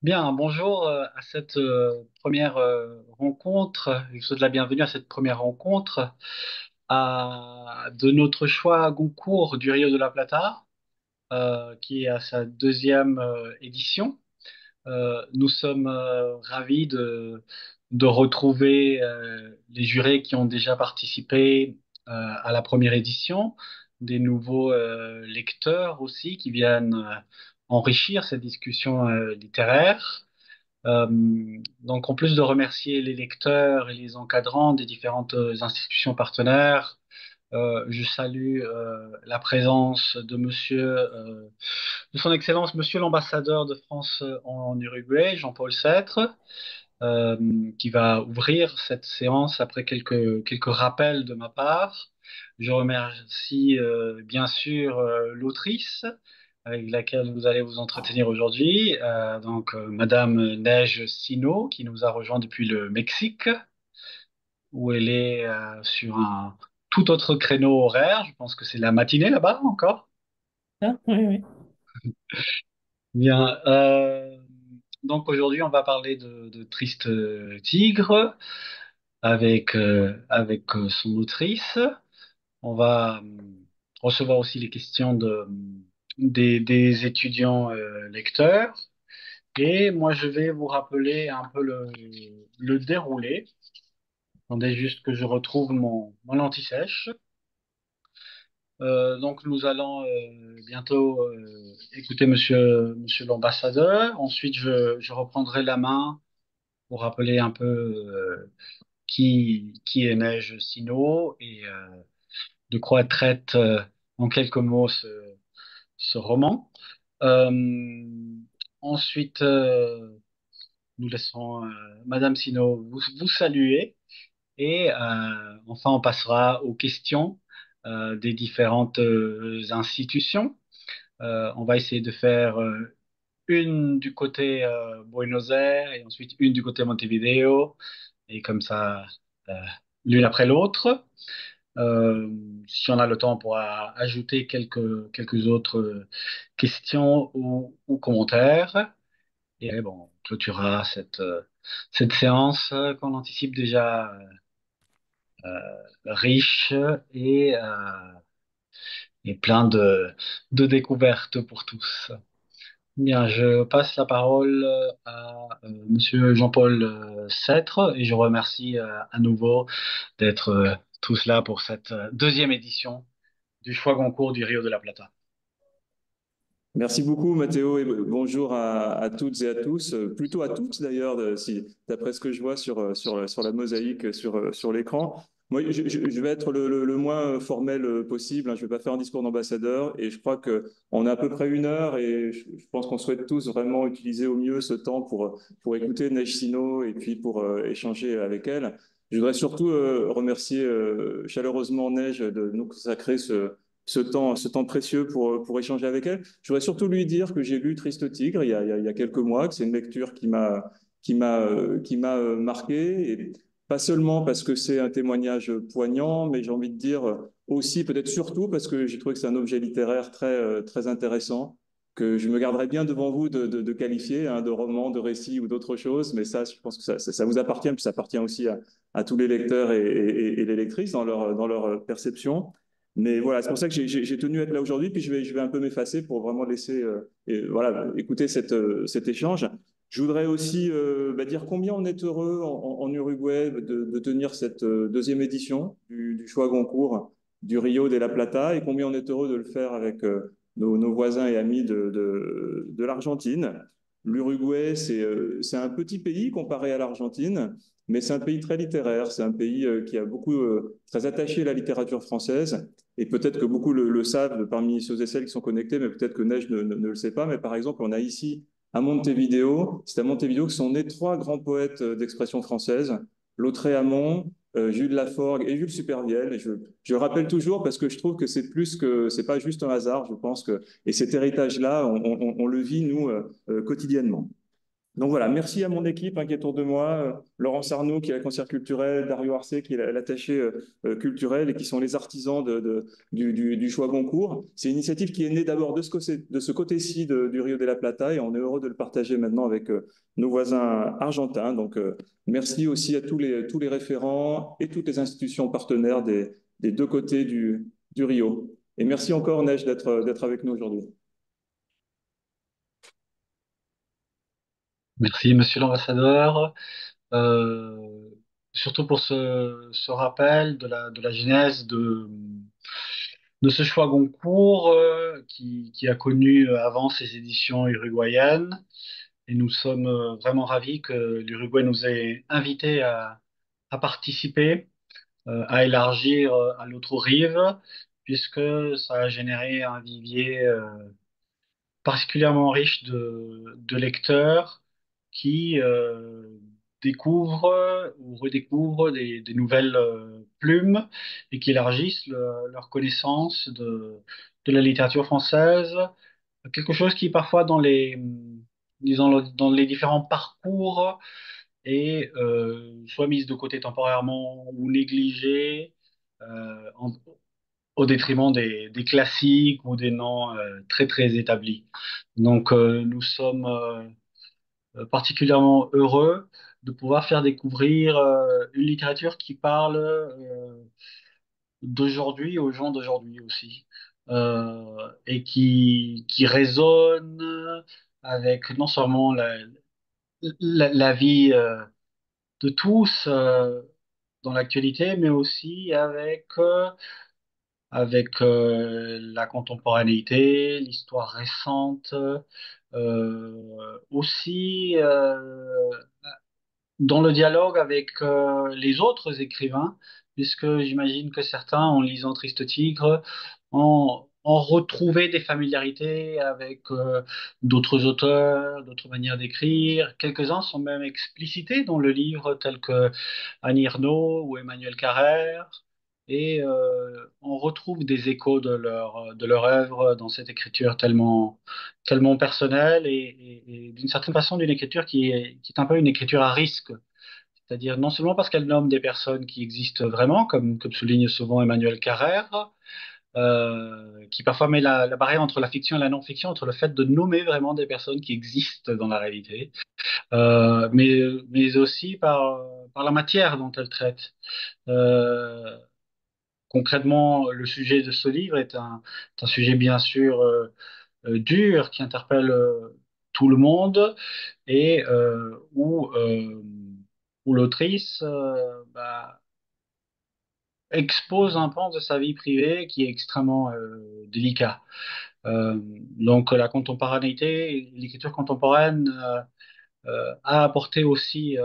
Bien, bonjour à cette première rencontre. Je vous souhaite la bienvenue à cette première rencontre de notre choix Goncourt du Rio de la Plata, qui est à sa deuxième édition. Nous sommes ravis de retrouver les jurés qui ont déjà participé à la première édition, des nouveaux lecteurs aussi qui viennent enrichir cette discussion littéraire. Euh, donc, en plus de remercier les lecteurs et les encadrants des différentes institutions partenaires, je salue la présence de Son Excellence Monsieur l'ambassadeur de France en Uruguay, Jean-Paul Sêtre, qui va ouvrir cette séance après quelques rappels de ma part. Je remercie bien sûr l'autrice avec laquelle vous allez vous entretenir aujourd'hui, Madame Neige Sino, qui nous a rejoint depuis le Mexique, où elle est sur un tout autre créneau horaire. Je pense que c'est la matinée là-bas encore. Ah, oui, oui. Bien. Donc aujourd'hui, on va parler de Triste Tigre avec son autrice. On va recevoir aussi les questions des étudiants lecteurs. Et moi, je vais vous rappeler un peu le déroulé. Attendez juste que je retrouve mon anti-sèche. Donc, nous allons bientôt écouter monsieur l'ambassadeur. Ensuite, je reprendrai la main pour rappeler un peu qui est Neige Sino et de quoi traite en quelques mots ce roman. Euh, ensuite, nous laisserons Madame Sino vous saluer et enfin on passera aux questions des différentes institutions. On va essayer de faire une du côté Buenos Aires et ensuite une du côté Montevideo et comme ça euh, l'une après l'autre. Euh, Si on a le temps, on pourra ajouter quelques autres questions ou commentaires. Et bon, on clôturera cette séance qu'on anticipe déjà riche et plein de découvertes pour tous. Bien, je passe la parole à Monsieur Jean-Paul Sêtre et je remercie à nouveau d'être tous là pour cette deuxième édition du choix Goncourt du Rio de la Plata. Merci beaucoup, Mathéo, et bonjour à toutes et à tous, plutôt à toutes d'ailleurs, si, d'après ce que je vois sur la mosaïque sur l'écran. Moi, je vais être le moins formel possible, hein. Je ne vais pas faire un discours d'ambassadeur et je crois qu'on a à peu près 1 heure et je pense qu'on souhaite tous vraiment utiliser au mieux ce temps pour écouter Neige Sino et puis pour échanger avec elle. Je voudrais surtout remercier chaleureusement Neige de nous consacrer ce temps précieux pour échanger avec elle. Je voudrais surtout lui dire que j'ai lu Triste Tigre il y a quelques mois, que c'est une lecture qui m'a marqué, et pas seulement parce que c'est un témoignage poignant, mais j'ai envie de dire aussi, peut-être surtout, parce que j'ai trouvé que c'est un objet littéraire très intéressant, que je me garderai bien devant vous de qualifier, hein, de roman, de récit ou d'autre chose, mais ça, je pense que ça vous appartient, puis ça appartient aussi à tous les lecteurs et les lectrices dans leur perception. Mais voilà, c'est pour ça que j'ai tenu à être là aujourd'hui, puis je vais un peu m'effacer pour vraiment laisser voilà, écouter cet échange. Je voudrais aussi dire combien on est heureux en Uruguay de tenir cette deuxième édition du choix Goncourt du Rio de la Plata et combien on est heureux de le faire avec nos voisins et amis de l'Argentine. L'Uruguay, c'est un petit pays comparé à l'Argentine, mais c'est un pays très littéraire. C'est un pays qui a beaucoup, très attaché à la littérature française. Et peut-être que beaucoup le savent parmi ceux et celles qui sont connectés, mais peut-être que Neige ne le sait pas. Mais par exemple, on a ici à Montevideo, c'est à Montevideo que sont nés 3 grands poètes d'expression française, Lautréamont, Jules Laforgue et Jules Supervielle. Et je le rappelle toujours parce que je trouve que c'est pas juste un hasard. Je pense que et cet héritage-là, on le vit nous quotidiennement. Donc voilà, merci à mon équipe qui est autour de moi, Laurence Arnaud qui est la conseillère culturelle, Dario Arcé qui est l'attaché culturel et qui sont les artisans du choix Goncourt. C'est une initiative qui est née d'abord de ce côté-ci du Rio de la Plata et on est heureux de le partager maintenant avec nos voisins argentins. Donc merci aussi à tous les référents et toutes les institutions partenaires des deux côtés du Rio. Et merci encore Neige d'être avec nous aujourd'hui. Merci, monsieur l'ambassadeur, euh, surtout pour ce rappel de la genèse de ce choix Goncourt qui a connu avant ces éditions uruguayennes. Et nous sommes vraiment ravis que l'Uruguay nous ait invités à participer, à élargir à l'autre rive, puisque ça a généré un vivier particulièrement riche de lecteurs qui découvrent ou redécouvrent des nouvelles plumes et qui élargissent leur connaissance de la littérature française. Quelque chose qui parfois disons, dans les différents parcours est soit mise de côté temporairement ou négligée au détriment des classiques ou des noms très très établis. Donc nous sommes particulièrement heureux de pouvoir faire découvrir une littérature qui parle d'aujourd'hui aux gens d'aujourd'hui aussi, et qui résonne avec non seulement la vie de tous dans l'actualité, mais aussi avec la contemporanéité, l'histoire récente, aussi dans le dialogue avec les autres écrivains, puisque j'imagine que certains, en lisant Triste Tigre, ont retrouvé des familiarités avec d'autres auteurs, d'autres manières d'écrire. Quelques-uns sont même explicités dans le livre, tels que Annie Ernaux ou Emmanuel Carrère, et on retrouve des échos de leur œuvre dans cette écriture tellement personnelle et d'une certaine façon d'une écriture qui est un peu une écriture à risque. C'est-à-dire non seulement parce qu'elle nomme des personnes qui existent vraiment, comme souligne souvent Emmanuel Carrère, qui parfois met la barrière entre la fiction et la non-fiction, entre le fait de nommer vraiment des personnes qui existent dans la réalité, mais aussi par la matière dont elle traite. Euh, Concrètement, le sujet de ce livre est un sujet bien sûr dur qui interpelle tout le monde et où l'autrice expose un pan de sa vie privée qui est extrêmement délicat. Donc la contemporanéité, l'écriture contemporaine a apporté aussi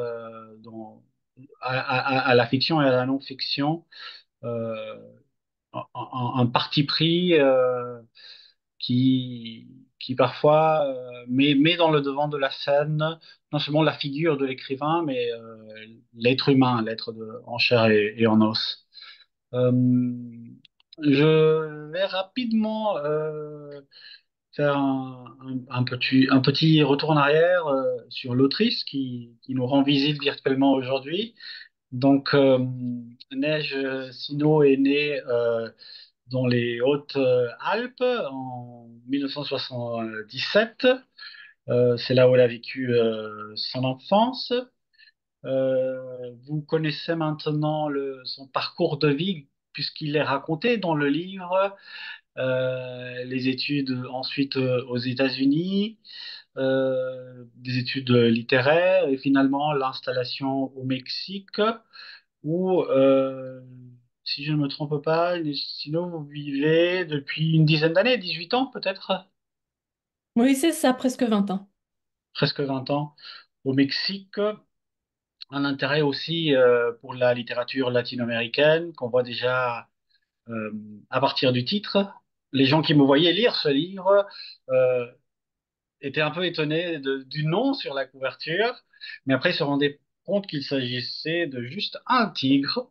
à la fiction et à la non-fiction euh, un parti pris qui, qui parfois met dans le devant de la scène non seulement la figure de l'écrivain, mais l'être humain, en chair et en os. Euh, je vais rapidement faire un petit retour en arrière sur l'autrice qui nous rend visite virtuellement aujourd'hui. Donc, Neige Sino est née dans les Hautes-Alpes en 1977. C'est là où elle a vécu son enfance. Vous connaissez maintenant son parcours de vie puisqu'il est raconté dans le livre, les études ensuite aux États-Unis, des études littéraires et finalement l'installation au Mexique où, si je ne me trompe pas, sinon vous vivez depuis une dizaine d'années, 18 ans peut-être, Oui, c'est ça, presque 20 ans. presque 20 ans au Mexique. Un intérêt aussi pour la littérature latino-américaine qu'on voit déjà euh, à partir du titre. Les gens qui me voyaient lire ce livre euh, étaient un peu étonnés du nom sur la couverture, mais après ils se rendaient compte qu'il s'agissait de juste un tigre,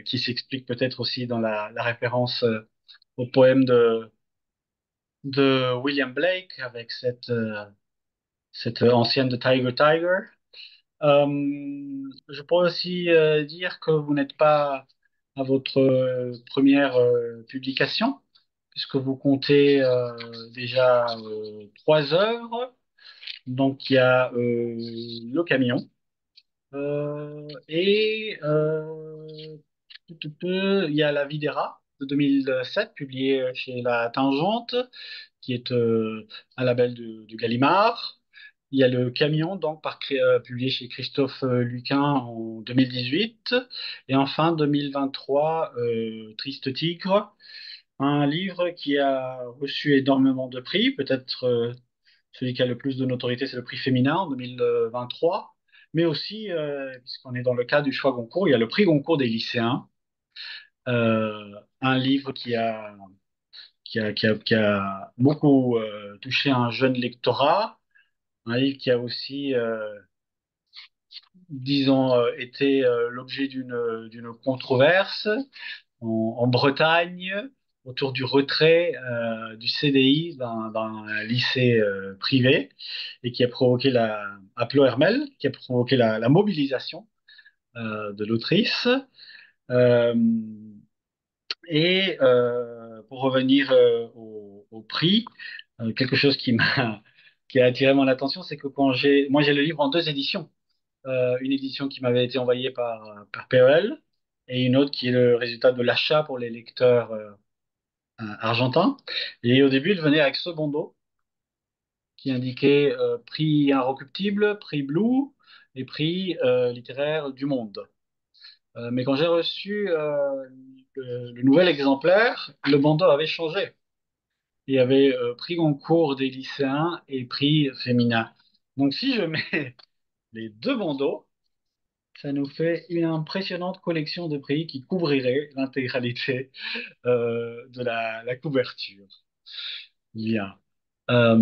qui s'explique peut-être aussi dans la référence au poème de William Blake avec cette ancienne de Tiger Tiger. Je pourrais aussi dire que vous n'êtes pas à votre première publication, puisque vous comptez déjà 3 œuvres. Donc il y a Le Camion et il y a La Videra de 2007, publiée chez La Tangente, qui est un label de Gallimard. Il y a Le Camion, donc publié chez Christophe Luquin en 2018. Et enfin, 2023, Triste Tigre, un livre qui a reçu énormément de prix. Peut-être celui qui a le plus de notoriété, c'est le prix féminin en 2023. Mais aussi, puisqu'on est dans le cas du choix Goncourt, il y a le prix Goncourt des lycéens, un livre qui a beaucoup touché un jeune lectorat, un livre qui a aussi, disons, été l'objet d'une controverse en Bretagne autour du retrait du CDI d'un lycée privé et qui a provoqué à Ploërmel, qui a provoqué la mobilisation de l'autrice. Euh, pour revenir au prix, quelque chose qui m'a qui a attiré mon attention, c'est que moi j'ai le livre en 2 éditions. Une édition qui m'avait été envoyée par PEL et une autre qui est le résultat de l'achat pour les lecteurs argentins. Et au début, il venait avec ce bandeau qui indiquait prix inrecuptible, prix Blue et prix littéraire du Monde. Mais quand j'ai reçu le nouvel exemplaire, le bandeau avait changé. Il y avait prix Goncourt des lycéens et prix féminin. Donc si je mets les deux bandeaux, ça nous fait une impressionnante collection de prix qui couvrirait l'intégralité de la couverture. Bien. Euh,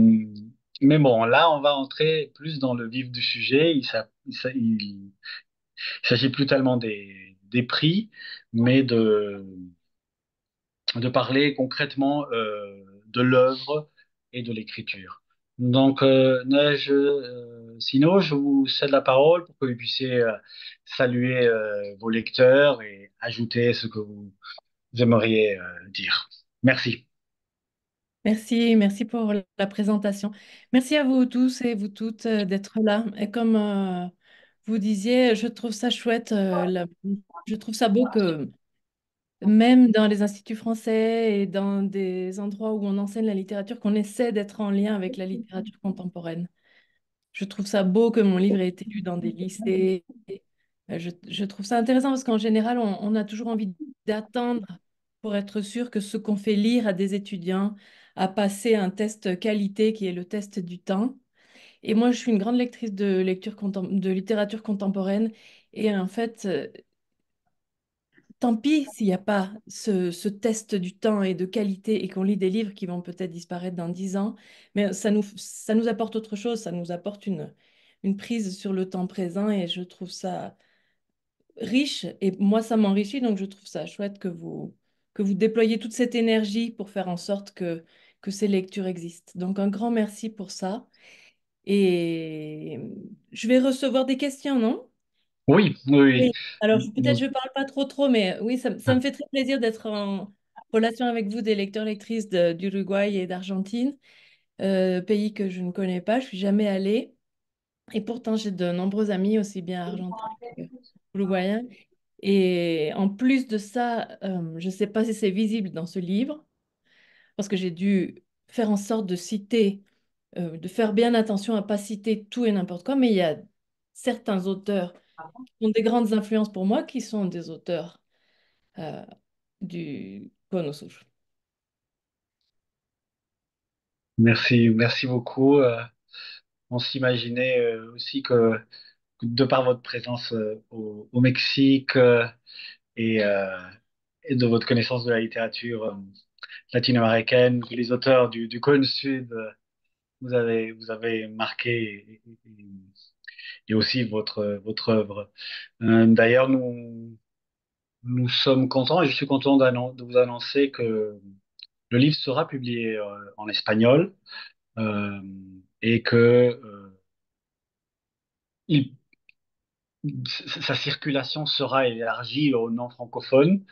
mais bon, là, on va entrer plus dans le vif du sujet. Il s'agit plus tellement des prix, mais de parler concrètement de l'œuvre et de l'écriture. Donc, sinon, je vous cède la parole pour que vous puissiez saluer vos lecteurs et ajouter ce que vous aimeriez dire. Merci. Merci, merci pour la présentation. Merci à vous tous et vous toutes d'être là. Et comme vous disiez, je trouve ça chouette, je trouve ça beau que même dans les instituts français et dans des endroits où on enseigne la littérature, qu'on essaie d'être en lien avec la littérature contemporaine. Je trouve ça beau que mon livre ait été lu dans des lycées. Je trouve ça intéressant parce qu'en général, on a toujours envie d'attendre pour être sûr que ce qu'on fait lire à des étudiants a passé un test qualité qui est le test du temps. Et moi, je suis une grande lectrice de littérature contemporaine. Et en fait, tant pis s'il n'y a pas ce test du temps et de qualité et qu'on lit des livres qui vont peut-être disparaître dans 10 ans, mais ça nous apporte autre chose, ça nous apporte une prise sur le temps présent et je trouve ça riche et moi ça m'enrichit donc je trouve ça chouette que vous déployiez toute cette énergie pour faire en sorte que ces lectures existent. Donc un grand merci pour ça et je vais recevoir des questions, non? Oui, oui, Oui. Alors, peut-être oui. je ne parle pas trop, mais oui, ça me fait très plaisir d'être en relation avec vous, des lecteurs, lectrices d'Uruguay et d'Argentine, pays que je ne connais pas, je suis jamais allée. Et pourtant, j'ai de nombreux amis, aussi bien argentins qu'uruguayens. Et en plus de ça, je ne sais pas si c'est visible dans ce livre, parce que j'ai dû faire en sorte de citer, de faire bien attention à ne pas citer tout et n'importe quoi, mais il y a certains auteurs qui ont des grandes influences pour moi, qui sont des auteurs euh, du Kono Sutra. Merci, merci beaucoup. On s'imaginait aussi que de par votre présence au Mexique et, euh, et de votre connaissance de la littérature latino-américaine, que les auteurs du cône sud vous avez marqué et aussi votre œuvre. D'ailleurs, nous sommes contents et je suis content de vous annoncer que le livre sera publié en espagnol et que il- sa circulation sera élargie aux non-francophones.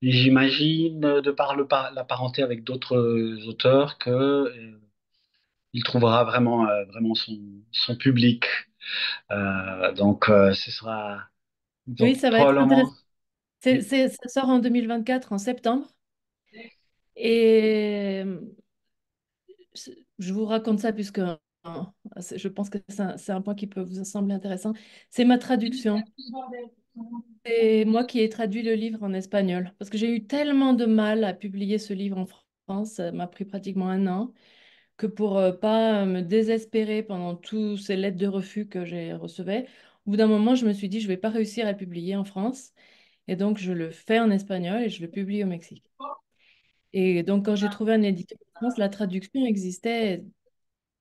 Et j'imagine, de par la parenté avec d'autres auteurs, que il trouvera vraiment son public. Donc, ce sera Oui, donc ça va être probablement. intéressant. Ça sort en 2024, en septembre. Et je vous raconte ça puisque je pense que c'est un point qui peut vous sembler intéressant. C'est ma traduction. C'est moi qui ai traduit le livre en espagnol parce que j'ai eu tellement de mal à publier ce livre en France. Ça m'a pris pratiquement un an que pour pas me désespérer pendant toutes ces lettres de refus que j'ai recevais, au bout d'un moment, je me suis dit, je vais pas réussir à le publier en France. Et donc, je le fais en espagnol et je le publie au Mexique. Et donc, quand j'ai trouvé un éditeur en France, la traduction existait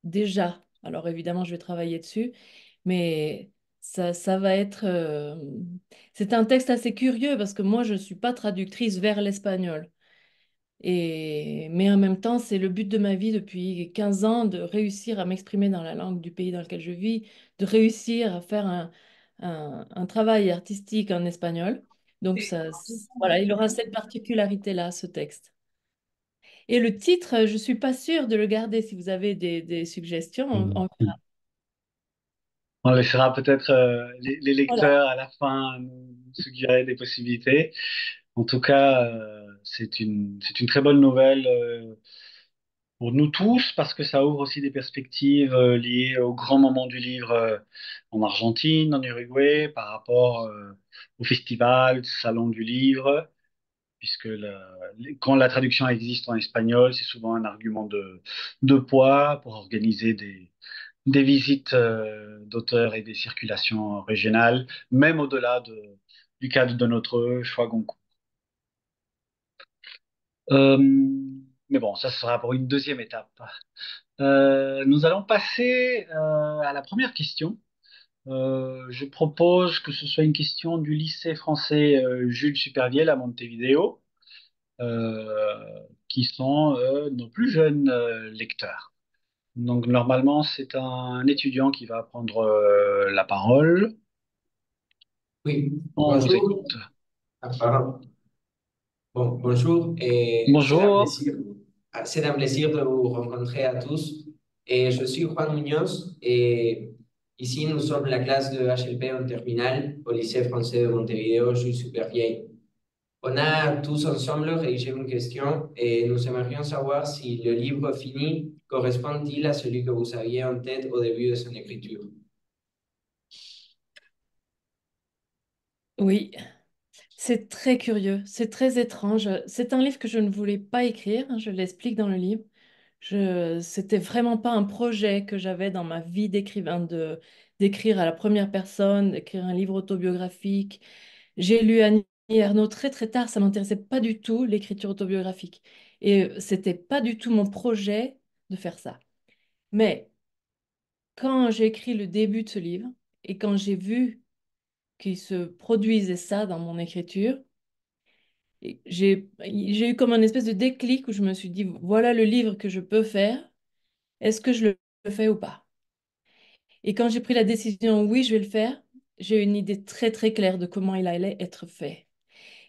déjà. Alors, évidemment, je vais travailler dessus, mais ça va être... C'est un texte assez curieux parce que moi, je ne suis pas traductrice vers l'espagnol. Mais en même temps, c'est le but de ma vie depuis 15 ans de réussir à m'exprimer dans la langue du pays dans lequel je vis, de réussir à faire un travail artistique en espagnol. Donc, voilà, il aura cette particularité-là, ce texte. Et le titre, je ne suis pas sûre de le garder. Si vous avez des suggestions, On laissera peut-être les voilà. lecteurs à la fin nous suggérer des possibilités. En tout cas, c'est une très bonne nouvelle pour nous tous parce que ça ouvre aussi des perspectives liées au grand moment du livre en Argentine, en Uruguay, par rapport au festival, salon du livre, puisque quand la traduction existe en espagnol, c'est souvent un argument de poids pour organiser des visites d'auteurs et des circulations régionales, même au-delà du cadre de notre choix Goncourt. Euh, mais bon, ça sera pour une deuxième étape. Nous allons passer à la première question. Je propose que ce soit une question du lycée français Jules Supervielle à Montevideo, qui sont nos plus jeunes lecteurs. Donc normalement, c'est un étudiant qui va prendre la parole. Oui, On vous bonjour. écoute. Ah, pardon. Bon, bonjour. Bonjour. C'est un plaisir de vous rencontrer à tous. Et je suis Juan Muñoz et ici nous sommes la classe de HLP en terminale au lycée français de Montevideo, Jules Supervieille. On a tous ensemble rédigé une question et nous aimerions savoir si le livre fini correspond-il à celui que vous aviez en tête au début de son écriture. Oui, c'est très curieux, c'est très étrange. C'est un livre que je ne voulais pas écrire, hein, je l'explique dans le livre. C'était vraiment pas un projet que j'avais dans ma vie d'écrivain d'écrire à la première personne, d'écrire un livre autobiographique. J'ai lu Annie Ernaux très très tard, ça m'intéressait pas du tout l'écriture autobiographique. Et c'était pas du tout mon projet de faire ça. Mais quand j'ai écrit le début de ce livre et quand j'ai vu qu'il se produisait ça dans mon écriture, et j'ai eu comme un espèce de déclic où je me suis dit, voilà le livre que je peux faire, est-ce que je le fais ou pas? Et quand j'ai pris la décision, oui, je vais le faire, j'ai eu une idée très très claire de comment il allait être fait.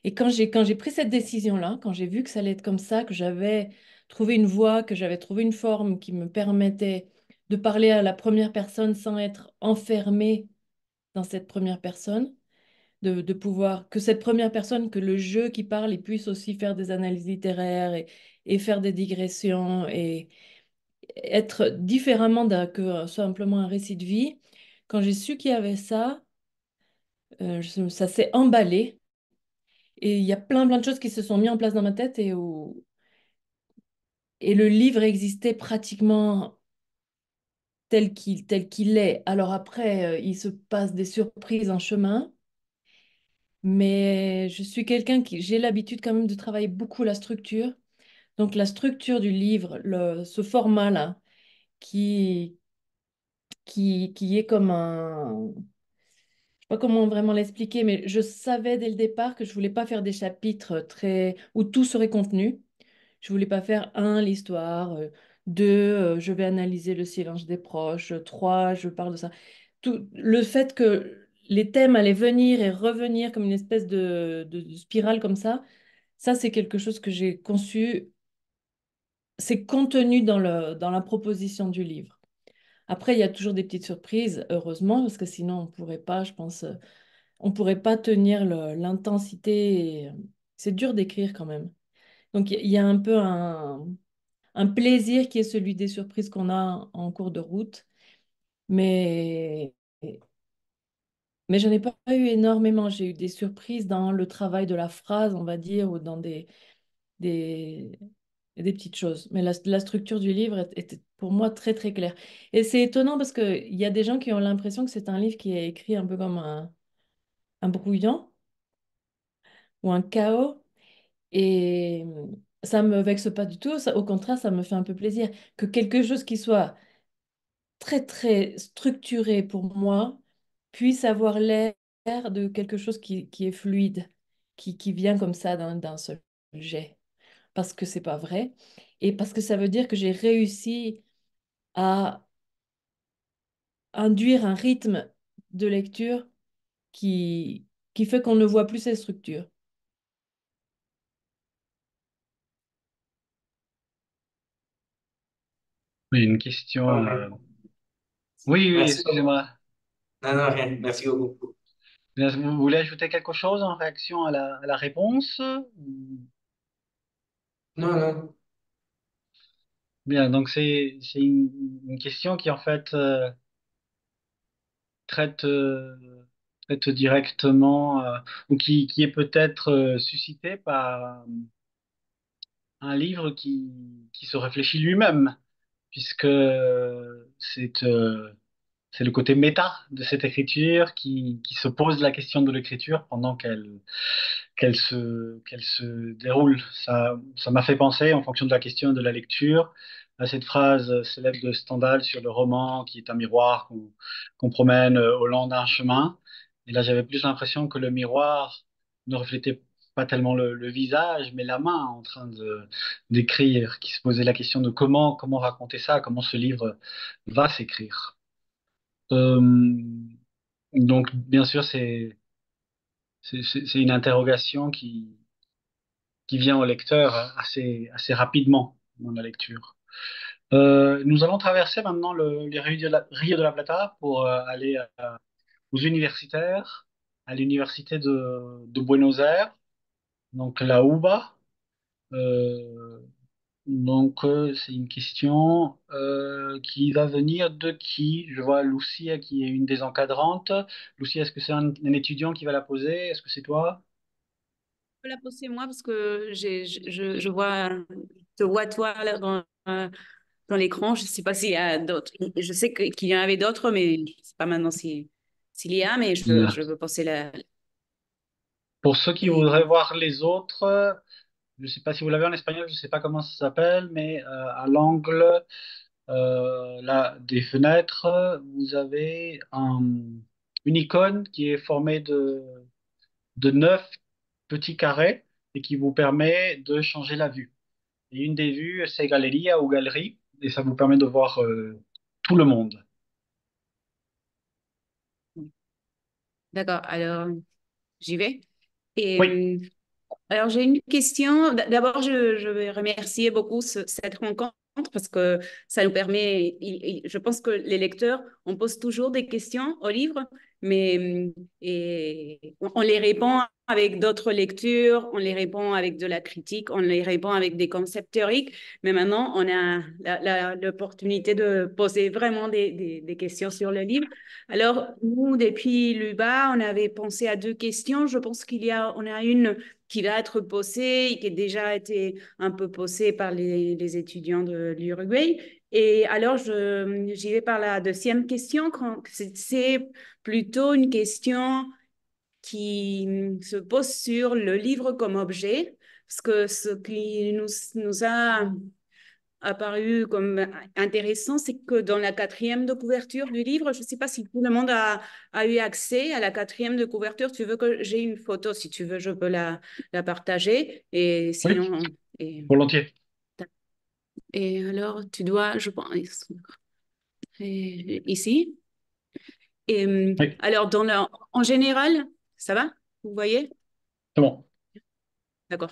Et quand j'ai pris cette décision-là, quand j'ai vu que ça allait être comme ça, que j'avais trouvé une voie, que j'avais trouvé une forme qui me permettait de parler à la première personne sans être enfermée dans cette première personne, de pouvoir, que cette première personne, que le jeu qui parle, il puisse aussi faire des analyses littéraires et faire des digressions et être différemment que simplement un récit de vie. Quand j'ai su qu'il y avait ça, ça s'est emballé et il y a plein de choses qui se sont mises en place dans ma tête et le livre existait pratiquement tel qu'il est. Alors après, il se passe des surprises en chemin. Mais je suis quelqu'un j'ai l'habitude quand même de travailler beaucoup la structure. Donc la structure du livre, ce format-là, qui, qui est comme un... Je sais pas comment vraiment l'expliquer, mais je savais dès le départ que je voulais pas faire des chapitres très... où tout serait contenu. Je voulais pas faire un, l'histoire, deux, je vais analyser le silence des proches, trois, je parle de ça. tout le fait que les thèmes allaient venir et revenir comme une espèce de spirale comme ça c'est quelque chose que j'ai conçu, c'est contenu dans la proposition du livre. Après, il y a toujours des petites surprises, heureusement, parce que sinon on pourrait pas, je pense, on pourrait pas tenir l'intensité. C'est dur d'écrire quand même. Donc il y a un peu un plaisir qui est celui des surprises qu'on a en cours de route, mais mais j'en ai pas eu énormément. J'ai eu des surprises dans le travail de la phrase, on va dire, ou dans des, des petites choses. Mais la structure du livre était pour moi très, très claire. Et c'est étonnant parce qu'il y a des gens qui ont l'impression que c'est un livre qui est écrit un peu comme un brouillon ou un chaos. Et ça me vexe pas du tout. Au contraire, ça me fait un peu plaisir que quelque chose qui soit très, très structuré pour moi puisse avoir l'air de quelque chose qui est fluide, qui vient comme ça d'un seul jet. Parce que c'est pas vrai. Et parce que ça veut dire que j'ai réussi à induire un rythme de lecture qui fait qu'on ne voit plus ces structures. Oui, une question. Ok. Oui, oui, Merci beaucoup. excusez-moi. Non, non, rien. Merci beaucoup. Bien, vous voulez ajouter quelque chose en réaction à la réponse? Non, non. Bien, donc c'est une question qui en fait traite, traite directement ou qui est peut-être suscitée par un livre qui se réfléchit lui-même, puisque c'est le côté méta de cette écriture qui se pose la question de l'écriture pendant qu'elle se déroule. Ça m'a fait penser, en fonction de la question de la lecture, à cette phrase célèbre de Stendhal sur le roman qui est un miroir qu'on promène au long d'un chemin. Et là, j'avais plus l'impression que le miroir ne reflétait pas tellement le visage, mais la main en train d'écrire, qui se posait la question de comment raconter ça, comment ce livre va s'écrire. Euh, donc, bien sûr, c'est une interrogation qui vient au lecteur assez rapidement dans la lecture. Nous allons traverser maintenant les Rio de la Plata pour aller aux universitaires, à l'université de Buenos Aires, donc la UBA. Euh, c'est une question qui va venir de qui? Je vois Lucia qui est une des encadrantes. Lucia, est-ce que c'est un étudiant qui va la poser? Est-ce que c'est toi? Peux la poser moi parce que je vois, je te vois toi là, dans l'écran. Je ne sais pas s'il y a d'autres. Je sais qu'il y en avait d'autres, mais je ne sais pas maintenant s'il y a, mais je veux poser la. Pour ceux qui Et, voudraient voir les autres, je ne sais pas si vous l'avez en espagnol, je ne sais pas comment ça s'appelle, mais à l'angle là, des fenêtres, vous avez une icône qui est formée de 9 petits carrés et qui vous permet de changer la vue. Et une des vues, c'est Galeria ou Galerie, et ça vous permet de voir tout le monde. d'accord, alors j'y vais. Et Oui, alors, j'ai une question. D'abord, je vais remercier beaucoup cette rencontre parce que ça nous permet, je pense que les lecteurs, on pose toujours des questions au livre, mais on les répond avec d'autres lectures, on les répond avec de la critique, on les répond avec des concepts théoriques, mais maintenant, on a l'opportunité de poser vraiment des questions sur le livre. Alors, nous, depuis l'UBA, on avait pensé à deux questions. Je pense on a une qui va être posée et qui a déjà été un peu posée par les étudiants de l'Uruguay. Et alors, j'y vais par la deuxième question. C'est plutôt une question qui se pose sur le livre comme objet, parce que ce qui nous a apparu comme intéressant, c'est que dans la quatrième de couverture du livre, je ne sais pas si tout le monde a eu accès à la quatrième de couverture. Tu veux que j'ai une photo, si tu veux, je peux la partager. Et oui, sinon, volontiers. et alors, tu dois, je pense, ici. Et Oui, alors, en général, ça va? Vous voyez? c'est bon. D'accord.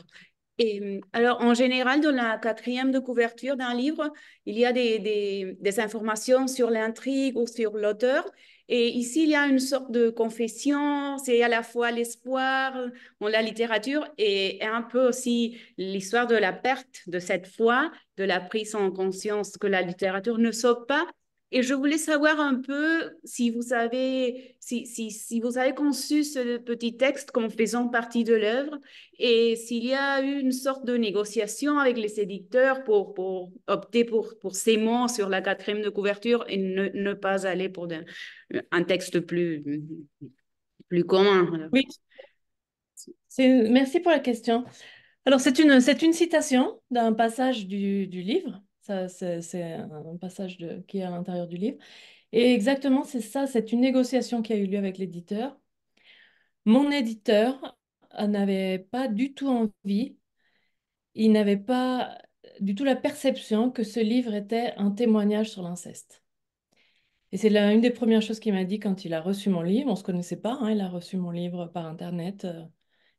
Et alors, en général, dans la quatrième de couverture d'un livre, il y a des informations sur l'intrigue ou sur l'auteur. Et ici, il y a une sorte de confession. C'est à la fois l'espoir en la littérature et un peu aussi l'histoire de la perte de cette foi, de la prise en conscience que la littérature ne sauve pas. Et je voulais savoir un peu si vous avez, si vous avez conçu ce petit texte comme faisant partie de l'œuvre et s'il y a eu une sorte de négociation avec les éditeurs pour opter pour ces mots sur la quatrième de couverture et ne pas aller pour un texte plus commun. Oui, merci pour la question. Alors, c'est une citation d'un passage du livre. Ça, c'est un passage qui est à l'intérieur du livre. Et exactement, c'est ça, c'est une négociation qui a eu lieu avec l'éditeur. Mon éditeur n'avait pas du tout envie, il n'avait pas du tout la perception que ce livre était un témoignage sur l'inceste. Et c'est une des premières choses qu'il m'a dit quand il a reçu mon livre. On ne se connaissait pas, hein, il a reçu mon livre par Internet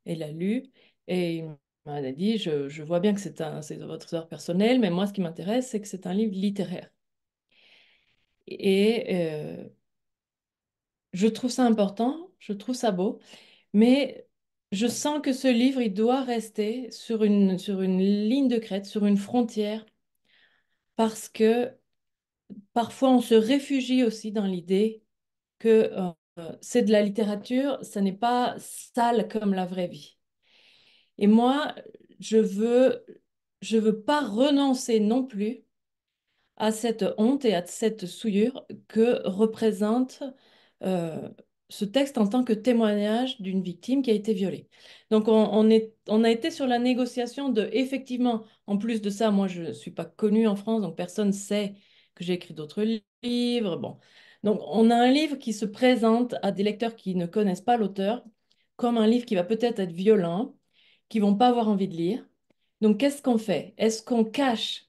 et l'a lu. Et il m'a dit, je vois bien que c'est votre histoire personnelle, mais moi, ce qui m'intéresse, c'est que c'est un livre littéraire. Et je trouve ça important, je trouve ça beau, mais je sens que ce livre, il doit rester sur une ligne de crête, sur une frontière, parce que parfois on se réfugie aussi dans l'idée que c'est de la littérature, ça n'est pas sale comme la vraie vie. Et moi, je veux, je veux pas renoncer non plus à cette honte et à cette souillure que représente euh, ce texte en tant que témoignage d'une victime qui a été violée. Donc on a été sur la négociation de, effectivement, en plus de ça, moi je ne suis pas connue en France, donc personne ne sait que j'ai écrit d'autres livres. Bon. Donc on a un livre qui se présente à des lecteurs qui ne connaissent pas l'auteur comme un livre qui va peut-être être violent, qui vont pas avoir envie de lire. Donc qu'est-ce qu'on fait? Est-ce qu'on cache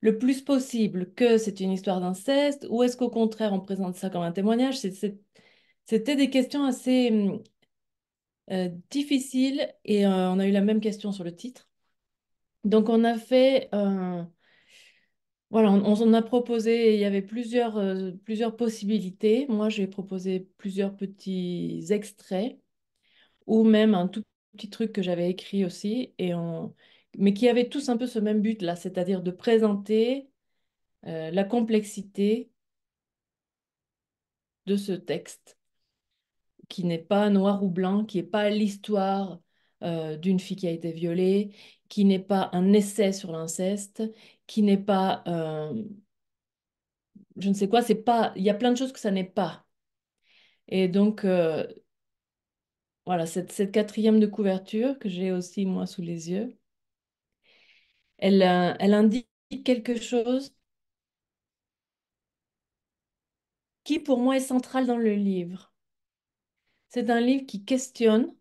le plus possible que c'est une histoire d'inceste ou est-ce qu'au contraire on présente ça comme un témoignage? C'était des questions assez difficiles et on a eu la même question sur le titre. Donc on a fait, voilà, on a proposé, il y avait plusieurs possibilités. Moi j'ai proposé plusieurs petits extraits ou même un tout petit truc que j'avais écrit aussi mais qui avaient tous un peu ce même but là, c'est-à-dire de présenter la complexité de ce texte, qui n'est pas noir ou blanc, qui n'est pas l'histoire d'une fille qui a été violée, qui n'est pas un essai sur l'inceste, qui n'est pas, je ne sais quoi, c'est pas, il y a plein de choses que ça n'est pas. Et donc, voilà, cette quatrième de couverture que j'ai aussi moi sous les yeux, elle indique quelque chose qui pour moi est central dans le livre. C'est un livre qui questionne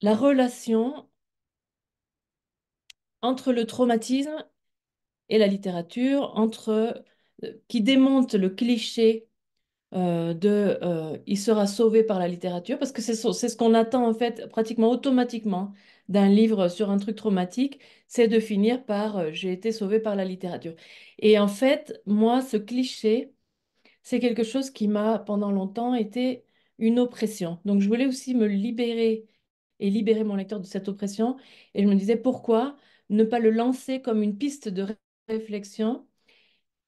la relation entre le traumatisme et la littérature, qui démonte le cliché il sera sauvé par la littérature, parce que c'est ce qu'on attend en fait pratiquement automatiquement d'un livre sur un truc traumatique, c'est de finir par j'ai été sauvé par la littérature. Et en fait, moi, ce cliché, c'est quelque chose qui m'a pendant longtemps été une oppression. Donc je voulais aussi me libérer et libérer mon lecteur de cette oppression. Et je me disais pourquoi ne pas le lancer comme une piste de réflexion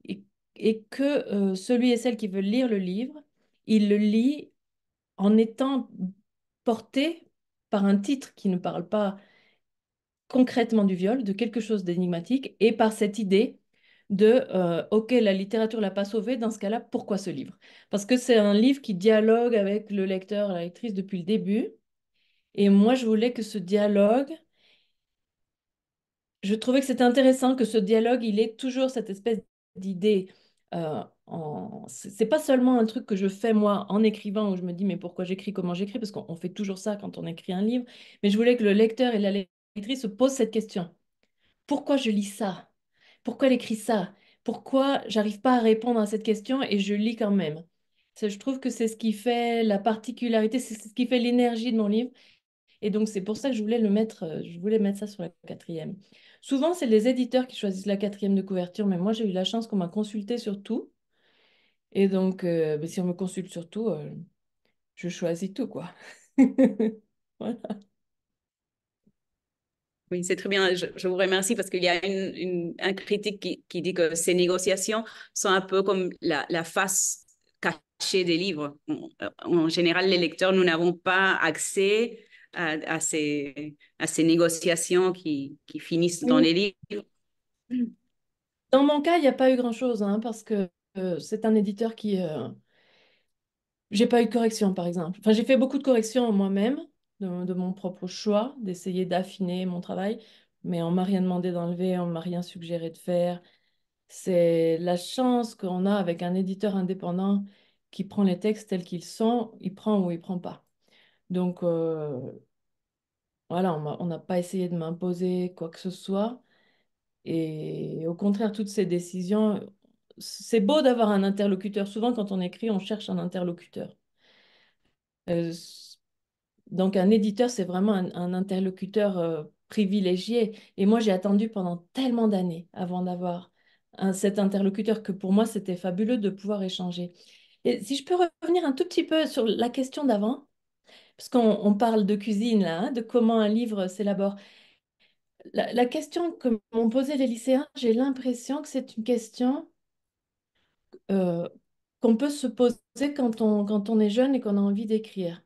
et, et que celui et celle qui veut lire le livre, il le lit en étant porté par un titre qui ne parle pas concrètement du viol, de quelque chose d'énigmatique, et par cette idée de OK, la littérature l'a pas sauvé, dans ce cas-là, pourquoi ce livre? Parce que c'est un livre qui dialogue avec le lecteur, la lectrice depuis le début, et moi je voulais que ce dialogue, je trouvais que c'était intéressant que ce dialogue, il ait toujours cette espèce d'idée. C'est pas seulement un truc que je fais moi en écrivant où je me dis mais pourquoi j'écris, comment j'écris, parce qu'on fait toujours ça quand on écrit un livre, mais je voulais que le lecteur et la lectrice se posent cette question. Pourquoi je lis ça? Pourquoi elle écrit ça? pourquoi j'arrive pas à répondre à cette question et je lis quand même. Je trouve que c'est ce qui fait la particularité, c'est ce qui fait l'énergie de mon livre. Et donc, c'est pour ça que je voulais mettre ça sur la quatrième. Souvent, c'est les éditeurs qui choisissent la quatrième de couverture, mais moi, j'ai eu la chance qu'on m'a consulté sur tout. Et donc, ben, si on me consulte sur tout, je choisis tout, quoi. Voilà. Oui, c'est très bien. Je vous remercie parce qu'il y a un critique qui dit que ces négociations sont un peu comme la face cachée des livres. En général, les lecteurs, nous n'avons pas accès à ces négociations qui finissent dans les livres. Dans mon cas, il n'y a pas eu grand-chose, hein, parce que c'est un éditeur qui... j'ai pas eu de correction, par exemple. Enfin, j'ai fait beaucoup de corrections moi-même, de mon propre choix, d'essayer d'affiner mon travail, mais on m'a rien demandé d'enlever, on m'a rien suggéré de faire. C'est la chance qu'on a avec un éditeur indépendant qui prend les textes tels qu'ils sont, il prend ou il prend pas. Donc, voilà, on n'a pas essayé de m'imposer quoi que ce soit. Et au contraire, toutes ces décisions, c'est beau d'avoir un interlocuteur. Souvent, quand on écrit, on cherche un interlocuteur. Euh, donc, un éditeur, c'est vraiment un interlocuteur privilégié. Et moi, j'ai attendu pendant tellement d'années avant d'avoir cet interlocuteur que pour moi, c'était fabuleux de pouvoir échanger. Et si je peux revenir un tout petit peu sur la question d'avant, parce qu'on parle de cuisine là, hein, de comment un livre s'élabore. La question que m'ont posée les lycéens, j'ai l'impression que c'est une question euh, qu'on peut se poser quand on est jeune et qu'on a envie d'écrire.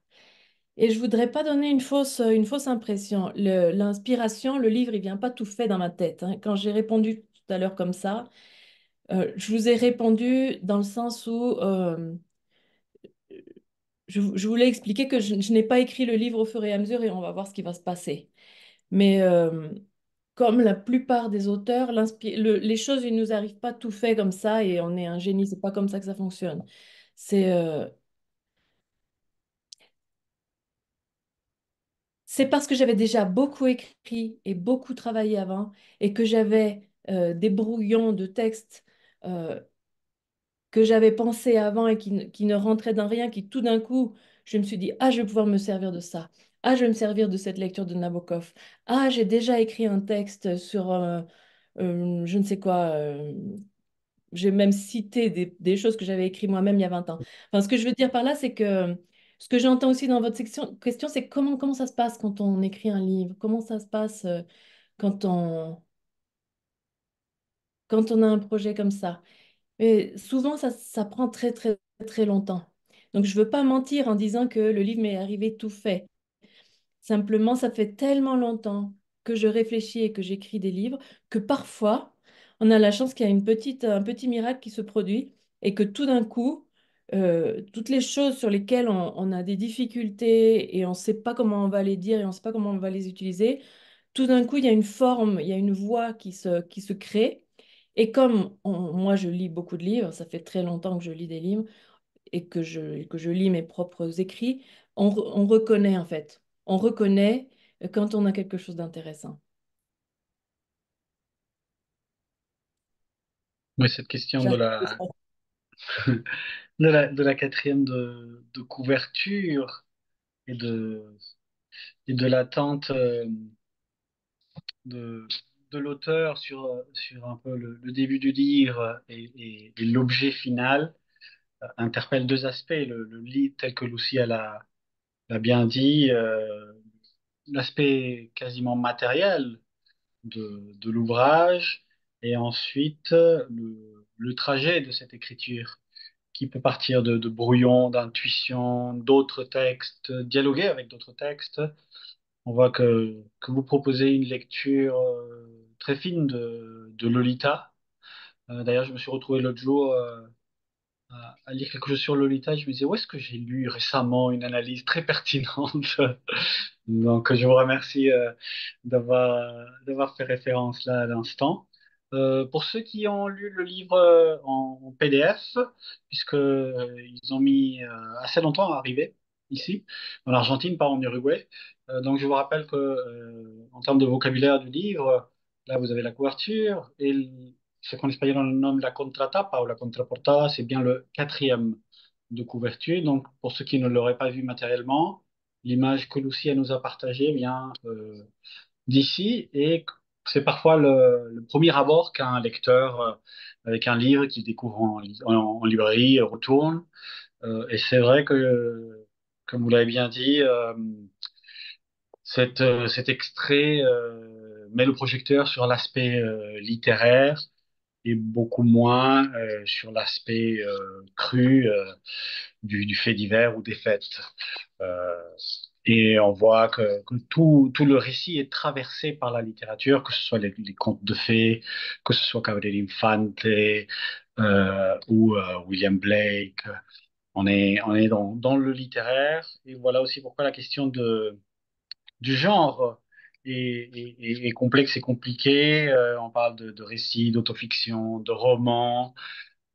Et je voudrais pas donner une fausse impression. L'inspiration, le livre, il vient pas tout fait dans ma tête, hein. Quand j'ai répondu tout à l'heure comme ça, je vous ai répondu dans le sens où je voulais expliquer que je n'ai pas écrit le livre au fur et à mesure et on va voir ce qui va se passer. Mais comme la plupart des auteurs, les choses, ils ne nous arrivent pas tout fait comme ça et on est un génie. C'est pas comme ça que ça fonctionne. C'est c'est parce que j'avais déjà beaucoup écrit et beaucoup travaillé avant et que j'avais des brouillons de textes euh, que j'avais pensé avant et qui ne rentraient dans rien, qui tout d'un coup, je me suis dit, ah, je vais pouvoir me servir de ça. Ah, je vais me servir de cette lecture de Nabokov. Ah, j'ai déjà écrit un texte sur je ne sais quoi. J'ai même cité des choses que j'avais écrites moi-même il y a 20 ans. Enfin, ce que je veux dire par là, c'est que ce que j'entends aussi dans votre question, c'est comment ça se passe quand on écrit un livre? Comment ça se passe quand quand on a un projet comme ça? Et souvent, ça prend très, très, très longtemps. Donc, je ne veux pas mentir en disant que le livre m'est arrivé tout fait. Simplement, ça fait tellement longtemps que je réfléchis et que j'écris des livres que parfois, on a la chance qu'il y a un petit miracle qui se produit et que tout d'un coup, toutes les choses sur lesquelles on a des difficultés et on ne sait pas comment on va les dire et on ne sait pas comment on va les utiliser, tout d'un coup, il y a une forme, il y a une voix qui se crée. Et comme moi, je lis beaucoup de livres, ça fait très longtemps que je lis des livres, et que je lis mes propres écrits, on reconnaît en fait. On reconnaît quand on a quelque chose d'intéressant. Oui, cette question J'arrête de de la quatrième de couverture et de l'attente de, de l'auteur sur un peu le début du livre et l'objet final interpelle deux aspects. Le livre, tel que Lucie l'a bien dit, l'aspect quasiment matériel de l'ouvrage et ensuite le trajet de cette écriture qui peut partir de brouillons, d'intuitions, d'autres textes, dialoguer avec d'autres textes. On voit que vous proposez une lecture très fine de Lolita. D'ailleurs, je me suis retrouvé l'autre jour à lire quelque chose sur Lolita. Je me disais, où est-ce que j'ai lu récemment une analyse très pertinente? Donc, je vous remercie d'avoir fait référence là à l'instant. Pour ceux qui ont lu le livre en PDF, puisque ils ont mis assez longtemps à arriver ici, en Argentine, pas en Uruguay. Donc, je vous rappelle que en termes de vocabulaire du livre, là, vous avez la couverture et ce qu'en espagnol on nomme la contratapa ou la contraportada, c'est bien le quatrième de couverture. Donc, pour ceux qui ne l'auraient pas vu matériellement, l'image que Lucia nous a partagée vient d'ici et c'est parfois le premier abord qu'un lecteur avec un livre qu'il découvre en librairie retourne. Et c'est vrai que, comme vous l'avez bien dit, cet extrait met le projecteur sur l'aspect littéraire et beaucoup moins sur l'aspect cru du fait divers ou des fêtes. Euh, et on voit que tout le récit est traversé par la littérature, que ce soit les contes de fées, que ce soit Gabriel Infante ou William Blake. On est dans le littéraire. Et voilà aussi pourquoi la question du genre est complexe et compliquée. On parle de récits, d'autofiction, de romans.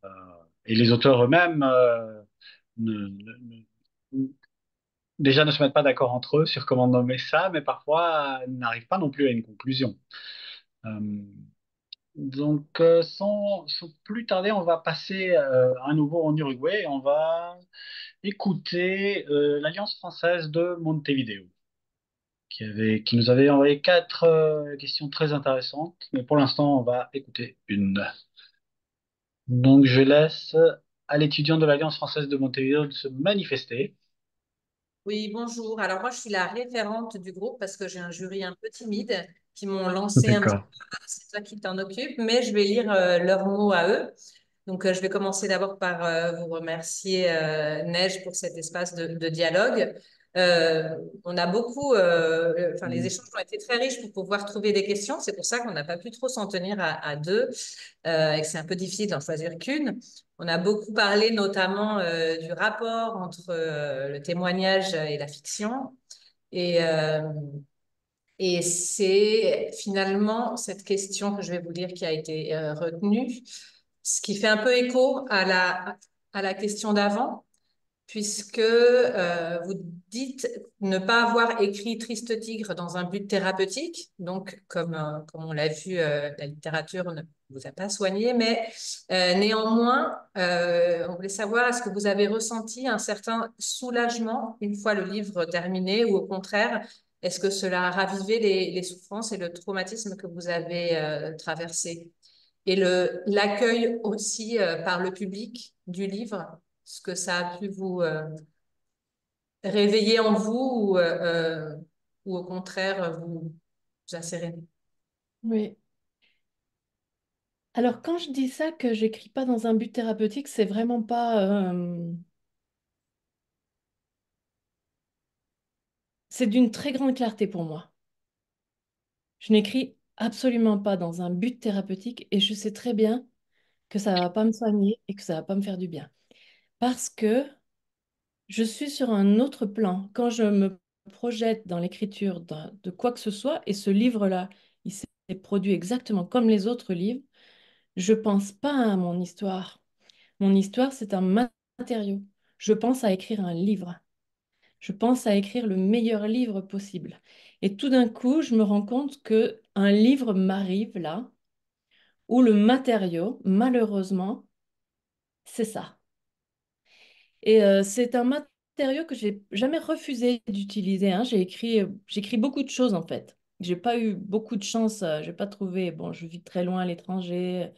euh, et les auteurs eux-mêmes déjà ne se mettent pas d'accord entre eux sur comment nommer ça, mais parfois n'arrivent pas non plus à une conclusion. Euh, sans plus tarder, on va passer à nouveau en Uruguay et on va écouter l'Alliance française de Montevideo, qui nous avait envoyé quatre questions très intéressantes, mais pour l'instant, on va écouter une. Donc, je laisse à l'étudiant de l'Alliance française de Montevideo de se manifester. Oui, bonjour. Alors moi, je suis la référente du groupe parce que j'ai un jury un peu timide qui m'ont lancé un petit D'accord. peu, c'est toi qui t'en occupe, mais je vais lire leurs mots à eux. Donc, je vais commencer d'abord par vous remercier, Neige, pour cet espace de dialogue. On a beaucoup, enfin, les échanges ont été très riches pour pouvoir trouver des questions. C'est pour ça qu'on n'a pas pu trop s'en tenir à deux et que c'est un peu difficile d'en choisir qu'une. On a beaucoup parlé notamment du rapport entre le témoignage et la fiction. Et, euh, et c'est finalement cette question que je vais vous dire qui a été retenue, ce qui fait un peu écho à la question d'avant, puisque vous dites ne pas avoir écrit Triste Tigre dans un but thérapeutique. Donc, comme on l'a vu, la littérature ne vous a pas soigné, mais néanmoins, on voulait savoir, est-ce que vous avez ressenti un certain soulagement une fois le livre terminé, ou au contraire, est-ce que cela a ravivé les souffrances et le traumatisme que vous avez traversé? Et l'accueil aussi par le public du livre, ce que ça a pu vous réveiller en vous, ou au contraire vous asséréner. Oui. Alors, quand je dis ça, que j'écris pas dans un but thérapeutique, c'est vraiment pas. C'est d'une très grande clarté pour moi. Je n'écris absolument pas dans un but thérapeutique et je sais très bien que ça va pas me soigner et que ça va pas me faire du bien. Parce que je suis sur un autre plan. Quand je me projette dans l'écriture de quoi que ce soit, et ce livre-là, il s'est produit exactement comme les autres livres, je pense pas à mon histoire. Mon histoire, c'est un matériau. Je pense à écrire un livre. Je pense à écrire le meilleur livre possible. Et tout d'un coup, je me rends compte que un livre m'arrive là, où le matériau, malheureusement, c'est ça. Et c'est un matériau que j'ai jamais refusé d'utiliser, hein. J'écris beaucoup de choses en fait. J'ai pas eu beaucoup de chance. J'ai pas trouvé. Bon, je vis très loin à l'étranger.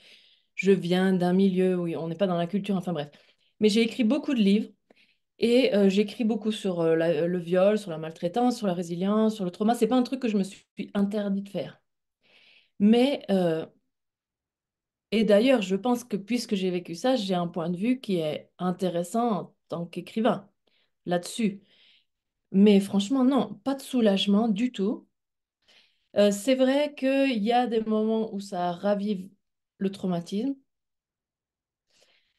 Je viens d'un milieu où on n'est pas dans la culture. Enfin bref. Mais j'ai écrit beaucoup de livres et j'écris beaucoup sur le viol, sur la maltraitance, sur la résilience, sur le trauma. C'est pas un truc que je me suis interdit de faire. Mais et d'ailleurs, je pense que puisque j'ai vécu ça, j'ai un point de vue qui est intéressant en tant qu'écrivain là-dessus. Mais franchement, non, pas de soulagement du tout. C'est vrai qu'il y a des moments où ça ravive le traumatisme,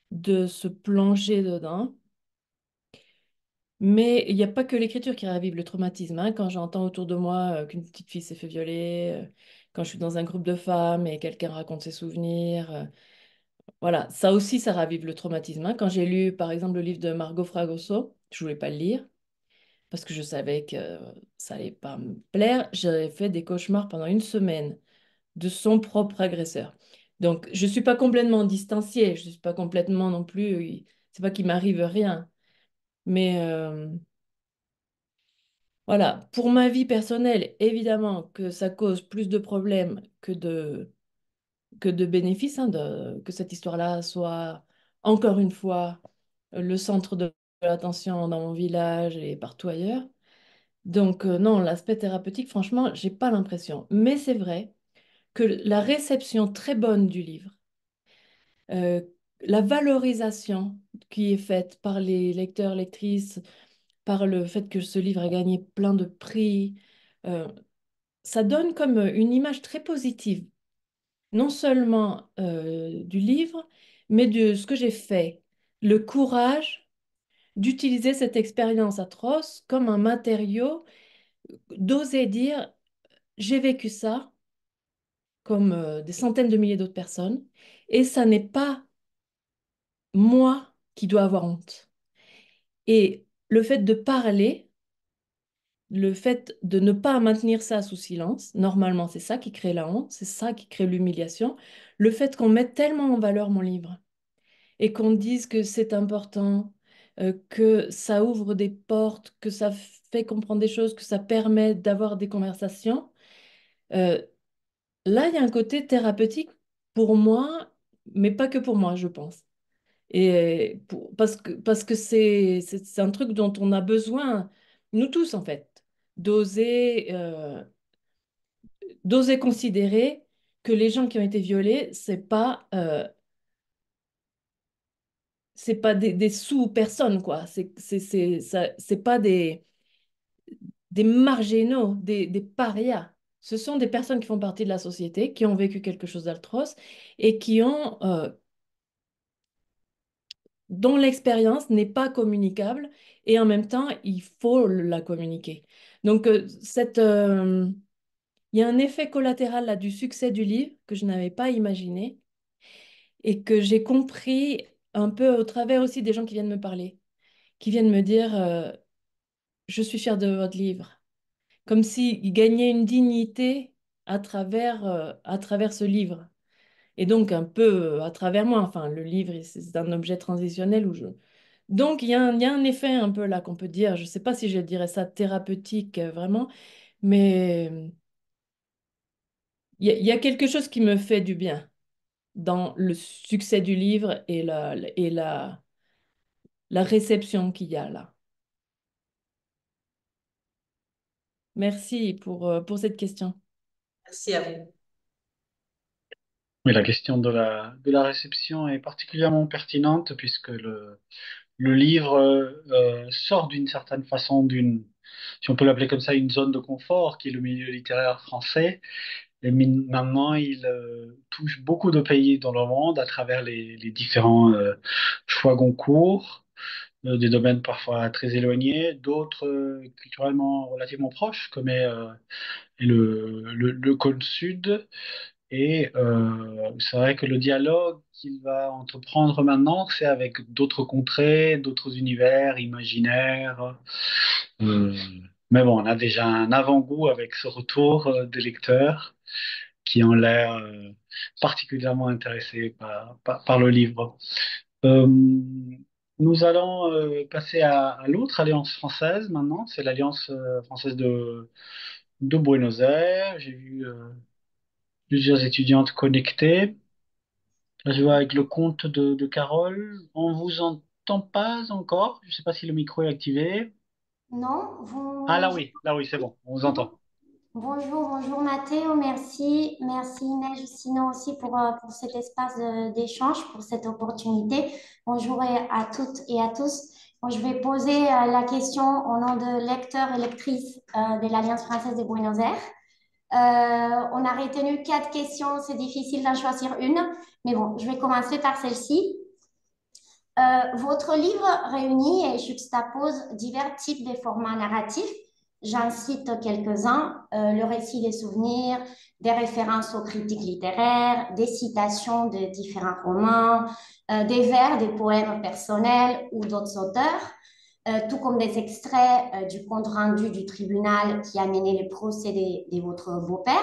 de se plonger dedans. Mais il n'y a pas que l'écriture qui ravive le traumatisme, hein. Quand j'entends autour de moi qu'une petite fille s'est fait violer, quand je suis dans un groupe de femmes et quelqu'un raconte ses souvenirs, voilà, ça aussi, ça ravive le traumatisme, hein. Quand j'ai lu, par exemple, le livre de Margot Fragoso, je voulais pas le lire parce que je savais que ça allait pas me plaire. J'avais fait des cauchemars pendant une semaine de son propre agresseur. Donc, je ne suis pas complètement distanciée, je ne suis pas complètement non plus, c'est pas qu'il m'arrive rien. Mais voilà, pour ma vie personnelle, évidemment que ça cause plus de problèmes que de bénéfices, hein, que cette histoire-là soit encore une fois le centre de l'attention dans mon village et partout ailleurs. Donc non, l'aspect thérapeutique, franchement, j'ai pas l'impression. Mais c'est vrai que la réception très bonne du livre, euh, la valorisation qui est faite par les lecteurs, lectrices, par le fait que ce livre a gagné plein de prix, euh, ça donne comme une image très positive, non seulement du livre, mais de ce que j'ai fait. Le courage d'utiliser cette expérience atroce comme un matériau, d'oser dire, j'ai vécu ça comme des centaines de milliers d'autres personnes, et ça n'est pas moi qui dois avoir honte. Et le fait de parler, le fait de ne pas maintenir ça sous silence, normalement c'est ça qui crée la honte, c'est ça qui crée l'humiliation, le fait qu'on mette tellement en valeur mon livre et qu'on dise que c'est important, que ça ouvre des portes, que ça fait comprendre des choses, que ça permet d'avoir des conversations, euh, là il y a un côté thérapeutique pour moi, mais pas que pour moi, je pense. Et parce que c'est un truc dont on a besoin, nous tous en fait, d'oser d'oser considérer que les gens qui ont été violés, c'est pas des sous-personnes, quoi. C'est pas des marginaux, des parias. Ce sont des personnes qui font partie de la société, qui ont vécu quelque chose d'atroce et dont l'expérience n'est pas communicable et en même temps, il faut la communiquer. Donc, il y a un effet collatéral là du succès du livre que je n'avais pas imaginé et que j'ai compris un peu au travers aussi des gens qui viennent me parler, qui viennent me dire je suis fière de votre livre, comme s'il gagnait une dignité à travers ce livre. Et donc un peu à travers moi, enfin le livre c'est un objet transitionnel où je... Donc il y a un effet un peu là qu'on peut dire, je ne sais pas si je dirais ça thérapeutique vraiment, mais il y a quelque chose qui me fait du bien dans le succès du livre et la réception qu'il y a là. Merci pour cette question. Merci à vous. Oui, la question de la réception est particulièrement pertinente puisque le livre sort d'une certaine façon si on peut l'appeler comme ça, une zone de confort qui est le milieu littéraire français. Et maintenant, il touche beaucoup de pays dans le monde à travers les différents choix Goncourt, des domaines parfois très éloignés, d'autres culturellement relativement proches, comme est le Cône Sud. Et c'est vrai que le dialogue qu'il va entreprendre maintenant, c'est avec d'autres contrées, d'autres univers imaginaires. Euh, mais bon, on a déjà un avant-goût avec ce retour des lecteurs qui ont l'air particulièrement intéressés par le livre. Euh, nous allons passer à l'autre alliance française maintenant, c'est l'alliance française de Buenos Aires. J'ai vu plusieurs étudiantes connectées. Là, je vois avec le compte de Carole. On vous entend pas encore. Je ne sais pas si le micro est activé. Non, Ah vous... là oui, c'est bon, on vous entend. Bonjour, bonjour Mathéo, merci. Merci Neige sinon aussi pour cet espace d'échange, pour cette opportunité. Bonjour à toutes et à tous. Bon, je vais poser la question au nom de lecteurs et lectrices de l'Alliance française de Buenos Aires. On a retenu 4 questions, c'est difficile d'en choisir une, mais bon, je vais commencer par celle-ci. Votre livre réunit et juxtapose divers types de formats narratifs. J'en cite quelques-uns, le récit des souvenirs, des références aux critiques littéraires, des citations de différents romans, des vers, des poèmes personnels ou d'autres auteurs, tout comme des extraits du compte rendu du tribunal qui a mené le procès de votre beau-père.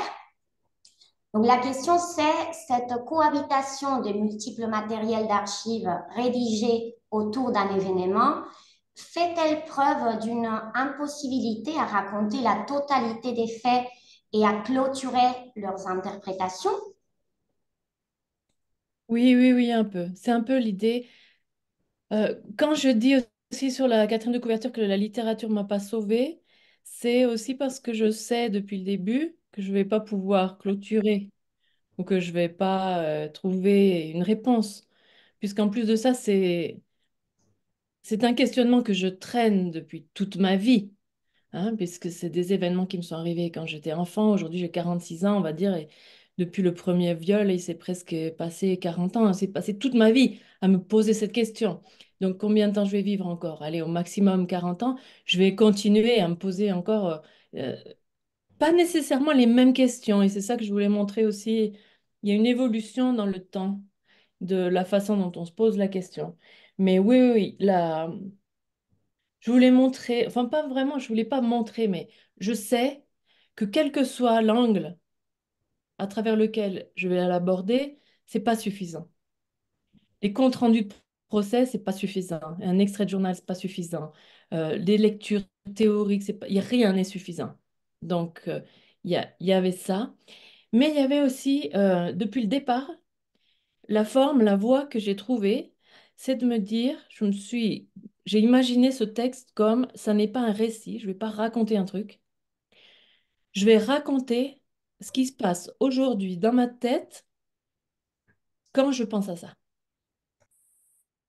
Donc la question c'est, cette cohabitation de multiples matériels d'archives rédigés autour d'un événement fait-elle preuve d'une impossibilité à raconter la totalité des faits et à clôturer leurs interprétations? Oui, oui, oui, un peu. C'est un peu l'idée. Quand je dis aussi sur la quatrième de couverture que la littérature m'a pas sauvée, c'est aussi parce que je sais depuis le début que je vais pas pouvoir clôturer ou que je vais pas trouver une réponse. Puisqu'en plus de ça, c'est un questionnement que je traîne depuis toute ma vie, hein, puisque c'est des événements qui me sont arrivés quand j'étais enfant. Aujourd'hui, j'ai 46 ans, on va dire, et depuis le premier viol, il s'est presque passé 40 ans. C'est passé toute ma vie à me poser cette question. Donc, combien de temps je vais vivre encore? Allez, au maximum 40 ans. Je vais continuer à me poser encore, pas nécessairement les mêmes questions. Et c'est ça que je voulais montrer aussi. Il y a une évolution dans le temps de la façon dont on se pose la question. Mais oui, oui, oui, je voulais montrer, enfin pas vraiment, je voulais pas montrer, mais je sais que quel que soit l'angle à travers lequel je vais l'aborder, c'est pas suffisant. Les comptes rendus de procès, c'est pas suffisant. Un extrait de journal, c'est pas suffisant. Les lectures théoriques, c'est pas, rien n'est suffisant. Donc, il y avait ça. Mais il y avait aussi, depuis le départ, la forme, la voie que j'ai trouvée, c'est de me dire, j'ai imaginé ce texte comme, ça n'est pas un récit, je vais pas raconter un truc, je vais raconter ce qui se passe aujourd'hui dans ma tête quand je pense à ça.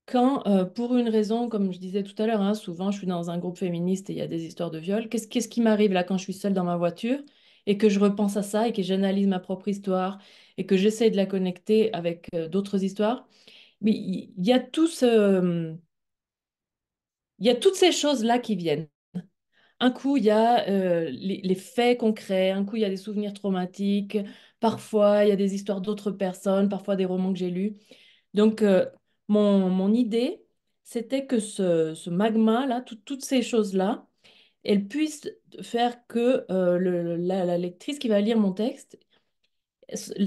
Quand, pour une raison, comme je disais tout à l'heure, hein, souvent je suis dans un groupe féministe et il y a des histoires de viol. Qu'est-ce qui m'arrive là quand je suis seule dans ma voiture et que je repense à ça et que j'analyse ma propre histoire et que j'essaie de la connecter avec d'autres histoires? Mais il y a il y a toutes ces choses-là qui viennent. Un coup, il y a les faits concrets, un coup, il y a des souvenirs traumatiques, parfois, il y a des histoires d'autres personnes, parfois des romans que j'ai lus. Donc, mon idée, c'était que ce magma-là, toutes ces choses-là, elles puissent faire que la lectrice qui va lire mon texte,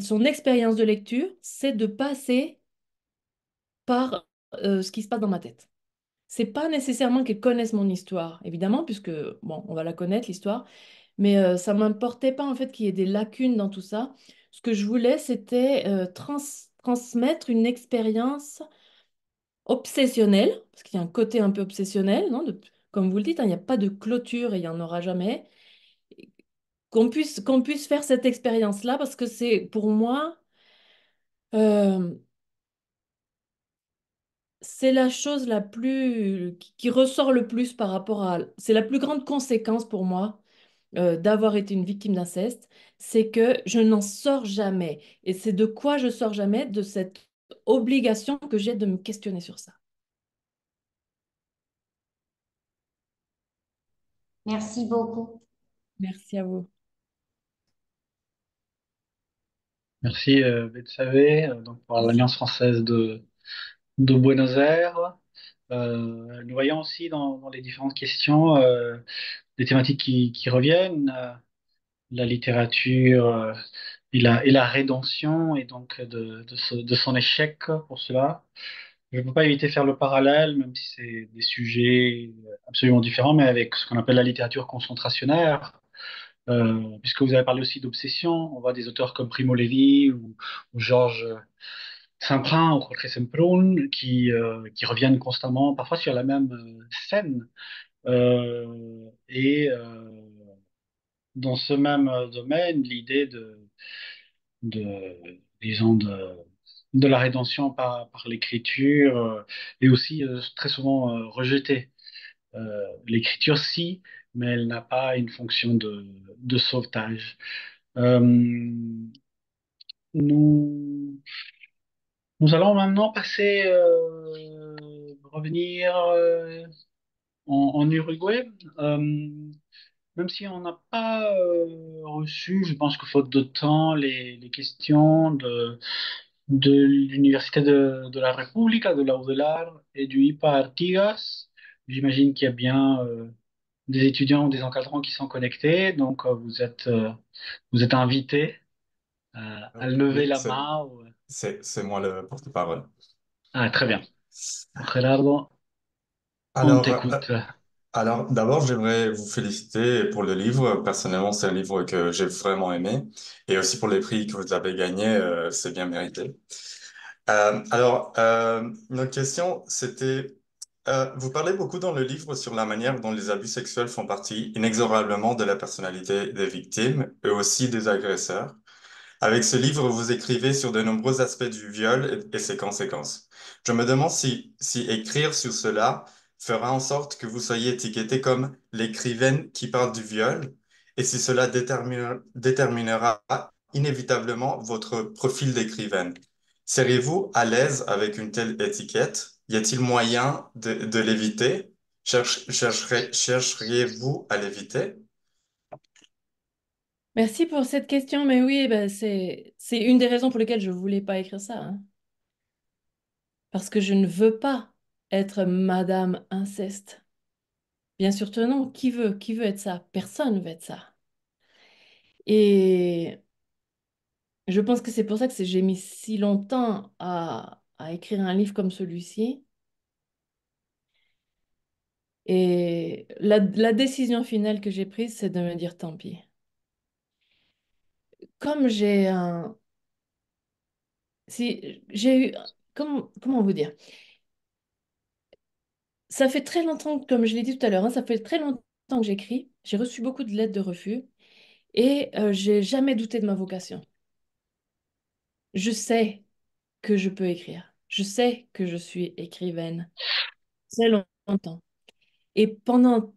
son expérience de lecture, c'est de passer par ce qui se passe dans ma tête. C'est pas nécessairement qu'elles connaissent mon histoire, évidemment, puisque, bon, on va la connaître, l'histoire, mais ça m'importait pas, en fait, qu'il y ait des lacunes dans tout ça. Ce que je voulais, c'était transmettre une expérience obsessionnelle, parce qu'il y a un côté un peu obsessionnel, non? Comme vous le dites, hein, il n'y a pas de clôture et il n'y en aura jamais. Qu'on puisse faire cette expérience-là, parce que c'est, pour moi, euh, c'est la chose la plus qui ressort le plus par rapport à... C'est la plus grande conséquence pour moi d'avoir été une victime d'inceste, c'est que je n'en sors jamais. Et c'est de quoi je sors jamais? De cette obligation que j'ai de me questionner sur ça. Merci beaucoup. Merci à vous. Merci Betsavé, donc pour l'Alliance française de Buenos Aires. Nous voyons aussi dans les différentes questions des thématiques qui reviennent, la littérature et la rédemption, et donc de son échec pour cela. Je ne peux pas éviter de faire le parallèle, même si c'est des sujets absolument différents, mais avec ce qu'on appelle la littérature concentrationnaire. Puisque vous avez parlé aussi d'obsession, on voit des auteurs comme Primo Levi ou Georges Saint-Prin ou Jorge Semprún qui reviennent constamment, parfois sur la même scène. Et dans ce même domaine, l'idée disons, de la rédemption par l'écriture est aussi très souvent rejetée. L'écriture, si, mais elle n'a pas une fonction de sauvetage. Euh, nous, nous allons maintenant revenir en Uruguay. Même si on n'a pas reçu, je pense que faute de temps, les questions de l'Université de la República, de la UDELAR et du IPA Artigas. J'imagine qu'il y a bien des étudiants ou des encadrants qui sont connectés, donc vous êtes invités à lever Oui, la main. c'est moi le porte-parole. Ah, très bien. Gerardo, on Alors, t'écoute. alors d'abord, j'aimerais vous féliciter pour le livre. Personnellement, c'est un livre que j'ai vraiment aimé. Et aussi pour les prix que vous avez gagnés, c'est bien mérité. Notre question, c'était, vous parlez beaucoup dans le livre sur la manière dont les abus sexuels font partie inexorablement de la personnalité des victimes et aussi des agresseurs. Avec ce livre, vous écrivez sur de nombreux aspects du viol et ses conséquences. Je me demande si écrire sur cela fera en sorte que vous soyez étiqueté comme l'écrivaine qui parle du viol et si cela déterminera inévitablement votre profil d'écrivaine. Seriez-vous à l'aise avec une telle étiquette? Y a-t-il moyen de l'éviter? Chercheriez-vous à l'éviter? Merci pour cette question, mais oui, ben, c'est une des raisons pour lesquelles je voulais pas écrire ça, hein. Parce que je ne veux pas être Madame Inceste. Bien sûr que non. Qui veut être ça? Personne veut être ça. Et je pense que c'est pour ça que j'ai mis si longtemps à écrire un livre comme celui-ci. Et la décision finale que j'ai prise, c'est de me dire tant pis. Comme j'ai un... Si j'ai eu... Comment vous dire? Ça fait très longtemps, comme je l'ai dit tout à l'heure, hein, ça fait très longtemps que j'écris. J'ai reçu beaucoup de lettres de refus et j'ai jamais douté de ma vocation. Je sais que je peux écrire. Je sais que je suis écrivaine. Très longtemps. Et pendant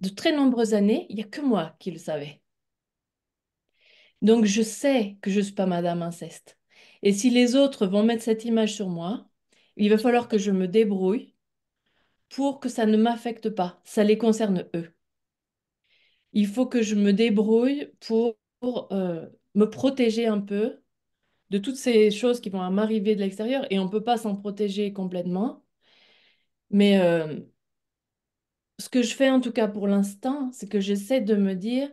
de très nombreuses années, il n'y a que moi qui le savais. Donc je sais que je ne suis pas Madame Inceste. Et si les autres vont mettre cette image sur moi, il va falloir que je me débrouille pour que ça ne m'affecte pas. Ça les concerne eux. Il faut que je me débrouille pour me protéger un peu de toutes ces choses qui vont m'arriver de l'extérieur. Et on ne peut pas s'en protéger complètement. Mais ce que je fais en tout cas pour l'instant, c'est que j'essaie de me dire,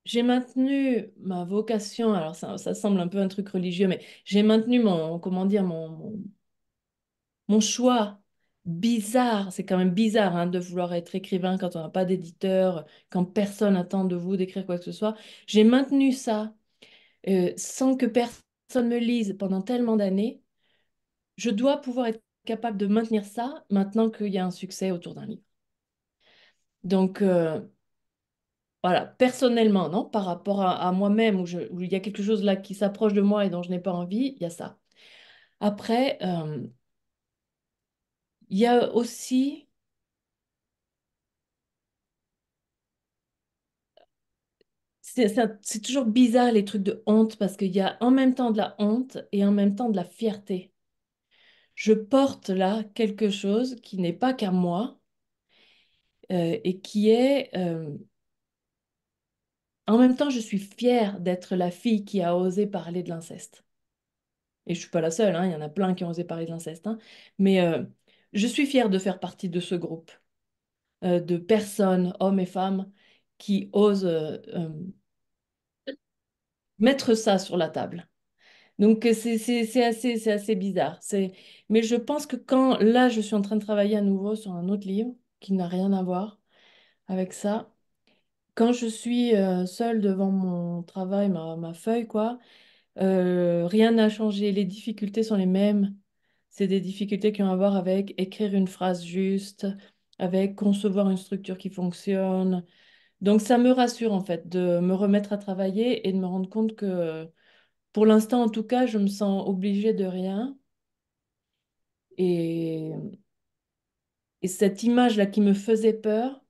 j'ai maintenu ma vocation, alors ça semble un peu un truc religieux, mais j'ai maintenu mon, comment dire, mon choix bizarre. C'est quand même bizarre hein, de vouloir être écrivain quand on n'a pas d'éditeur, quand personne n'attend de vous d'écrire quoi que ce soit. J'ai maintenu ça sans que personne me lise pendant tellement d'années. Je dois pouvoir être capable de maintenir ça maintenant qu'il y a un succès autour d'un livre. Donc, voilà, personnellement, non, par rapport à moi-même, où il y a quelque chose là qui s'approche de moi et dont je n'ai pas envie, il y a ça. Après, il y a aussi, c'est toujours bizarre les trucs de honte parce qu'il y a en même temps de la honte et en même temps de la fierté. Je porte là quelque chose qui n'est pas qu'à moi et qui est, en même temps, je suis fière d'être la fille qui a osé parler de l'inceste. Et je suis pas la seule, hein, il y en a plein qui ont osé parler de l'inceste, hein. Mais je suis fière de faire partie de ce groupe de personnes, hommes et femmes, qui osent mettre ça sur la table. Donc c'est assez bizarre. Mais je pense que quand là, je suis en train de travailler à nouveau sur un autre livre qui n'a rien à voir avec ça, quand je suis seule devant mon travail, ma feuille, quoi, rien n'a changé. Les difficultés sont les mêmes. C'est des difficultés qui ont à voir avec écrire une phrase juste, avec concevoir une structure qui fonctionne. Donc ça me rassure en fait de me remettre à travailler et de me rendre compte que pour l'instant en tout cas, je me sens obligée de rien. Et, et cette image-là qui me faisait peur,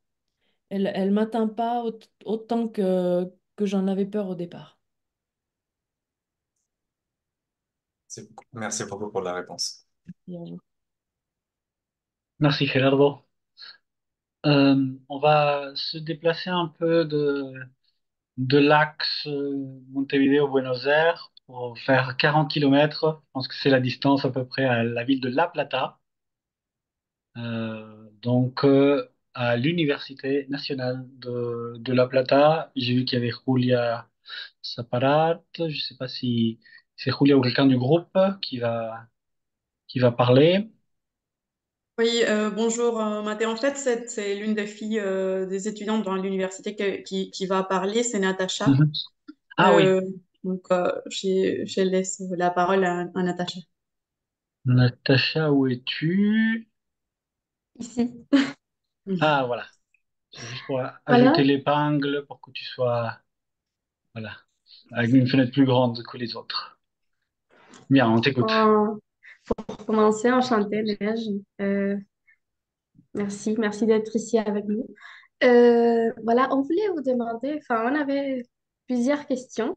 elle m'atteint pas autant que j'en avais peur au départ. Merci beaucoup pour la réponse. Merci Gerardo. On va se déplacer un peu de l'axe Montevideo-Buenos Aires pour faire 40 kilomètres. Je pense que c'est la distance à peu près à la ville de La Plata. À l'Université nationale de La Plata, j'ai vu qu'il y avait Julia Saparat. Je ne sais pas si c'est Julia ou quelqu'un du groupe qui va parler. Oui, bonjour Mathé. En fait, c'est l'une des filles des étudiantes dans l'université qui va parler, c'est Natacha. Mhm. Ah oui, Euh, je laisse la parole à Natacha. Natacha, où es-tu? Ici. Ah voilà, c'est juste pour ajouter Voilà, l'épingle pour que tu sois, voilà, avec une fenêtre plus grande que les autres. Bien, on t'écoute. pour commencer, enchantée, Neige. Euh, merci d'être ici avec nous. Voilà, on voulait vous demander, enfin, on avait plusieurs questions,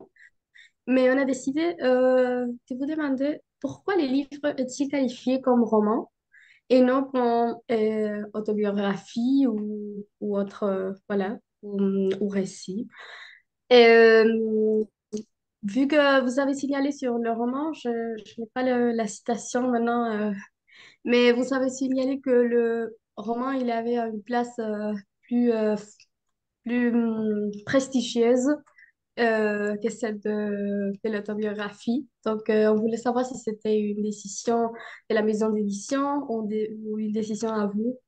mais on a décidé de vous demander pourquoi les livres est-il qualifiés comme roman et non comme autobiographie ou autre, voilà, ou récit. Euh, Vu que vous avez signalé sur le roman, je n'ai pas la citation maintenant, mais vous avez signalé que le roman, il avait une place plus, plus prestigieuse que celle de l'autobiographie. Donc, on voulait savoir si c'était une décision de la maison d'édition ou une décision à vous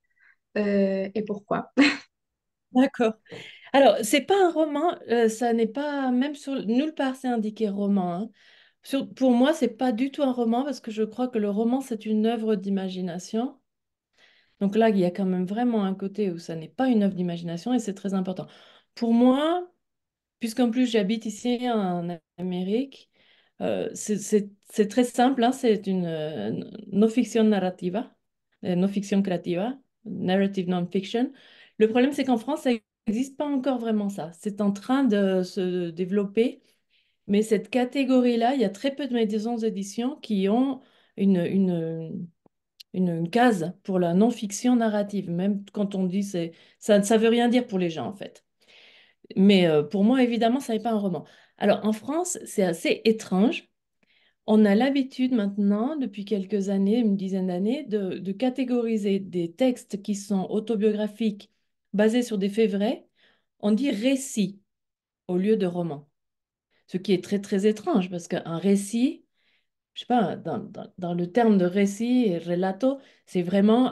et pourquoi. D'accord. Alors, c'est pas un roman, ça n'est pas, même sur nulle part c'est indiqué roman, hein. Pour moi, c'est pas du tout un roman parce que je crois que le roman, c'est une œuvre d'imagination. Donc là, il y a quand même vraiment un côté où ça n'est pas une œuvre d'imagination et c'est très important. Pour moi, puisqu'en plus j'habite ici en Amérique, c'est très simple, hein, c'est une no fiction narrativa, no fiction creativa, narrative non-fiction. Le problème, c'est qu'en France, ça n'existe pas encore vraiment ça. C'est en train de se développer, mais cette catégorie-là, il y a très peu de maisons d'édition qui ont une, une, une case pour la non-fiction narrative. Même quand on dit ça veut rien dire pour les gens en fait. Mais pour moi, évidemment, ça n'est pas un roman. Alors, en France, c'est assez étrange. On a l'habitude maintenant, depuis quelques années, une dizaine d'années, de catégoriser des textes qui sont autobiographiques, basés sur des faits vrais. On dit récit au lieu de roman. Ce qui est très, très étrange, parce qu'un récit, je sais pas, dans le terme de récit et relato, c'est vraiment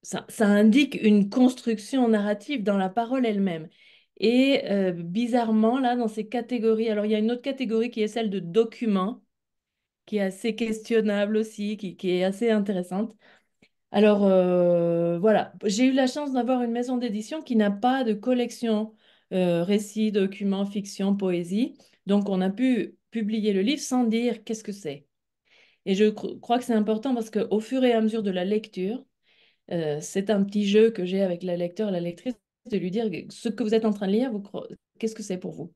ça indique une construction narrative dans la parole elle-même. Et bizarrement, là, dans ces catégories, alors il y a une autre catégorie qui est celle de documents, qui est assez questionnable aussi, qui est assez intéressante. Alors voilà, j'ai eu la chance d'avoir une maison d'édition qui n'a pas de collection récits, documents, fiction, poésie. Donc on a pu publier le livre sans dire qu'est-ce que c'est. Et je crois que c'est important parce qu'au fur et à mesure de la lecture, c'est un petit jeu que j'ai avec la lecteur et la lectrice de lui dire ce que vous êtes en train de lire, qu'est-ce que c'est pour vous?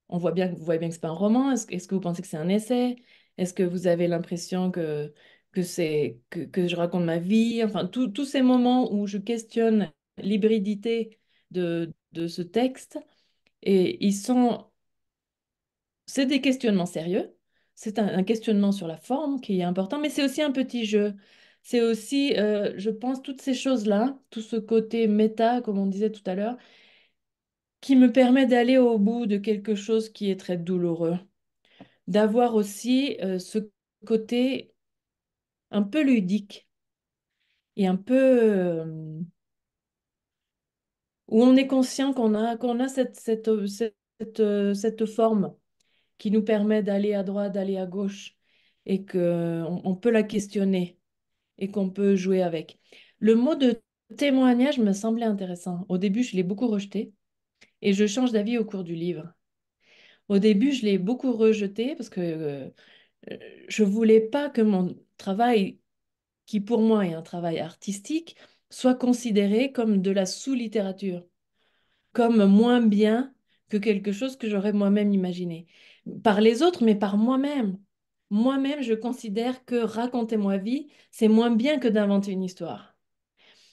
On voit bien, vous voyez bien que c'est pas un roman. Est-ce que vous pensez que c'est un essai? Est-ce que vous avez l'impression que je raconte ma vie? Enfin, tous ces moments où je questionne l'hybridité de ce texte, et c'est des questionnements sérieux. C'est un questionnement sur la forme qui est important, mais c'est aussi un petit jeu. C'est aussi, je pense, toutes ces choses-là, tout ce côté méta, comme on disait tout à l'heure, qui me permet d'aller au bout de quelque chose qui est très douloureux. D'avoir aussi ce côté un peu ludique et un peu où on est conscient qu'on a cette forme qui nous permet d'aller à droite, d'aller à gauche et qu'on peut la questionner et qu'on peut jouer avec. Le mot de témoignage me semblait intéressant. Au début, je l'ai beaucoup rejeté et je change d'avis au cours du livre. Au début, je l'ai beaucoup rejeté parce que je voulais pas que mon travail, qui pour moi est un travail artistique, soit considéré comme de la sous-littérature, comme moins bien que quelque chose que j'aurais moi-même imaginé. Par les autres, mais par moi-même. Moi-même, je considère que raconter ma vie, c'est moins bien que d'inventer une histoire.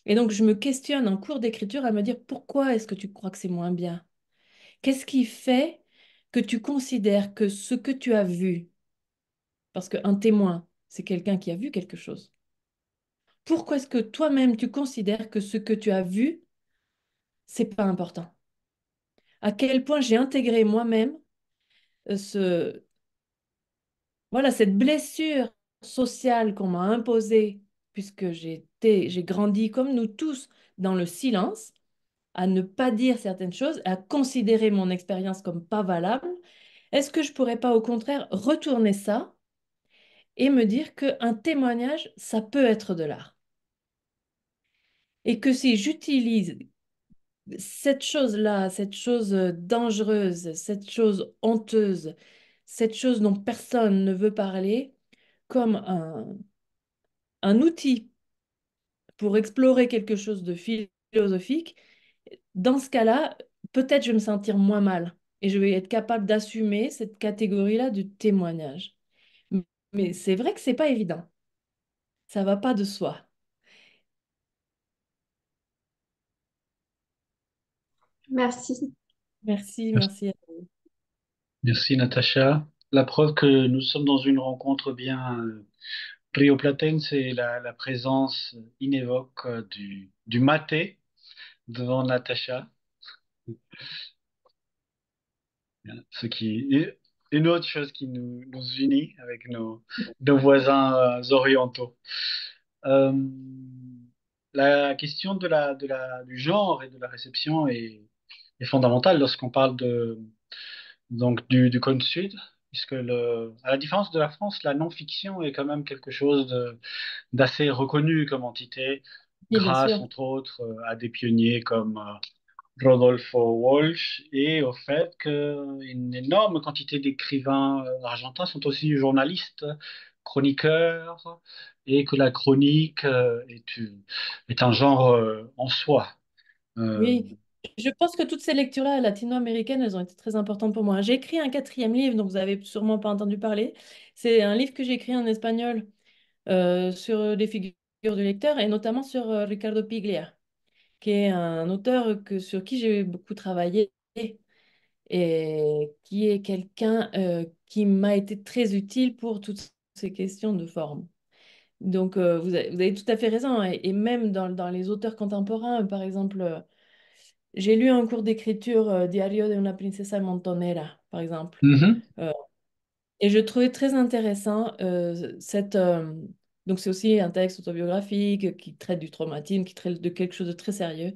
Et donc, je me questionne en cours d'écriture à me dire pourquoi est-ce que tu crois que c'est moins bien? Qu'est-ce qui fait que tu considères que ce que tu as vu, parce qu'un témoin, c'est quelqu'un qui a vu quelque chose, pourquoi est-ce que toi-même tu considères que ce que tu as vu, c'est pas important? à quel point j'ai intégré moi-même ce, voilà, cette blessure sociale qu'on m'a imposée, puisque j'ai grandi comme nous tous dans le silence, à ne pas dire certaines choses, à considérer mon expérience comme pas valable. Est-ce que je pourrais pas au contraire retourner ça et me dire qu'un témoignage, ça peut être de l'art? Et que si j'utilise cette chose-là, cette chose dangereuse, cette chose honteuse, cette chose dont personne ne veut parler, comme un outil pour explorer quelque chose de philosophique, dans ce cas-là, peut-être je vais me sentir moins mal et je vais être capable d'assumer cette catégorie-là du témoignage. Mais c'est vrai que c'est pas évident. Ça va pas de soi. Merci. Merci, merci. Merci Natacha. La preuve que nous sommes dans une rencontre bien rioplatense, c'est la présence inévoque du maté devant Natacha, ce qui est une autre chose qui nous unit avec nos voisins orientaux. Euh, la question du genre et de la réception est fondamentale lorsqu'on parle donc du Cône Sud, puisque à la différence de la France, la non-fiction est quand même quelque chose d'assez reconnu comme entité, Oui, bien grâce sûr. entre autres à des pionniers comme Rodolfo Walsh et au fait qu'une énorme quantité d'écrivains argentins sont aussi journalistes, chroniqueurs, et que la chronique est un genre en soi. Euh, Oui, je pense que toutes ces lectures-là latino-américaines, elles ont été très importantes pour moi. J'ai écrit un quatrième livre dont vous avez sûrement pas entendu parler. C'est un livre que j'ai écrit en espagnol sur les figures du lecteur et notamment sur Ricardo Piglia, qui est un auteur sur qui j'ai beaucoup travaillé et qui est quelqu'un qui m'a été très utile pour toutes ces questions de forme. Donc, vous avez tout à fait raison. Et même dans les auteurs contemporains, par exemple, j'ai lu un cours d'écriture, Diario de una princesa montonera, par exemple. mhm. Euh, et je trouvais très intéressant donc, c'est aussi un texte autobiographique qui traite du traumatisme, qui traite de quelque chose de très sérieux,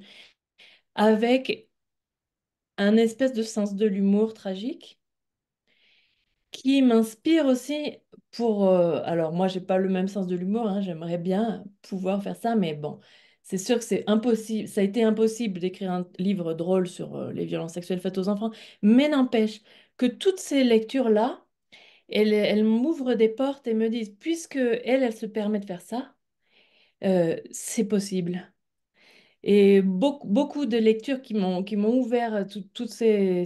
avec un espèce de sens de l'humour tragique qui m'inspire aussi alors, moi, j'ai pas le même sens de l'humour, hein, j'aimerais bien pouvoir faire ça, mais bon, c'est sûr que c'est impossible. Ça a été impossible d'écrire un livre drôle sur les violences sexuelles faites aux enfants, mais n'empêche que toutes ces lectures-là, elles m'ouvrent des portes et me disent, puisque elle se permet de faire ça, c'est possible. Et beaucoup de lectures qui m'ont ouvert toutes ces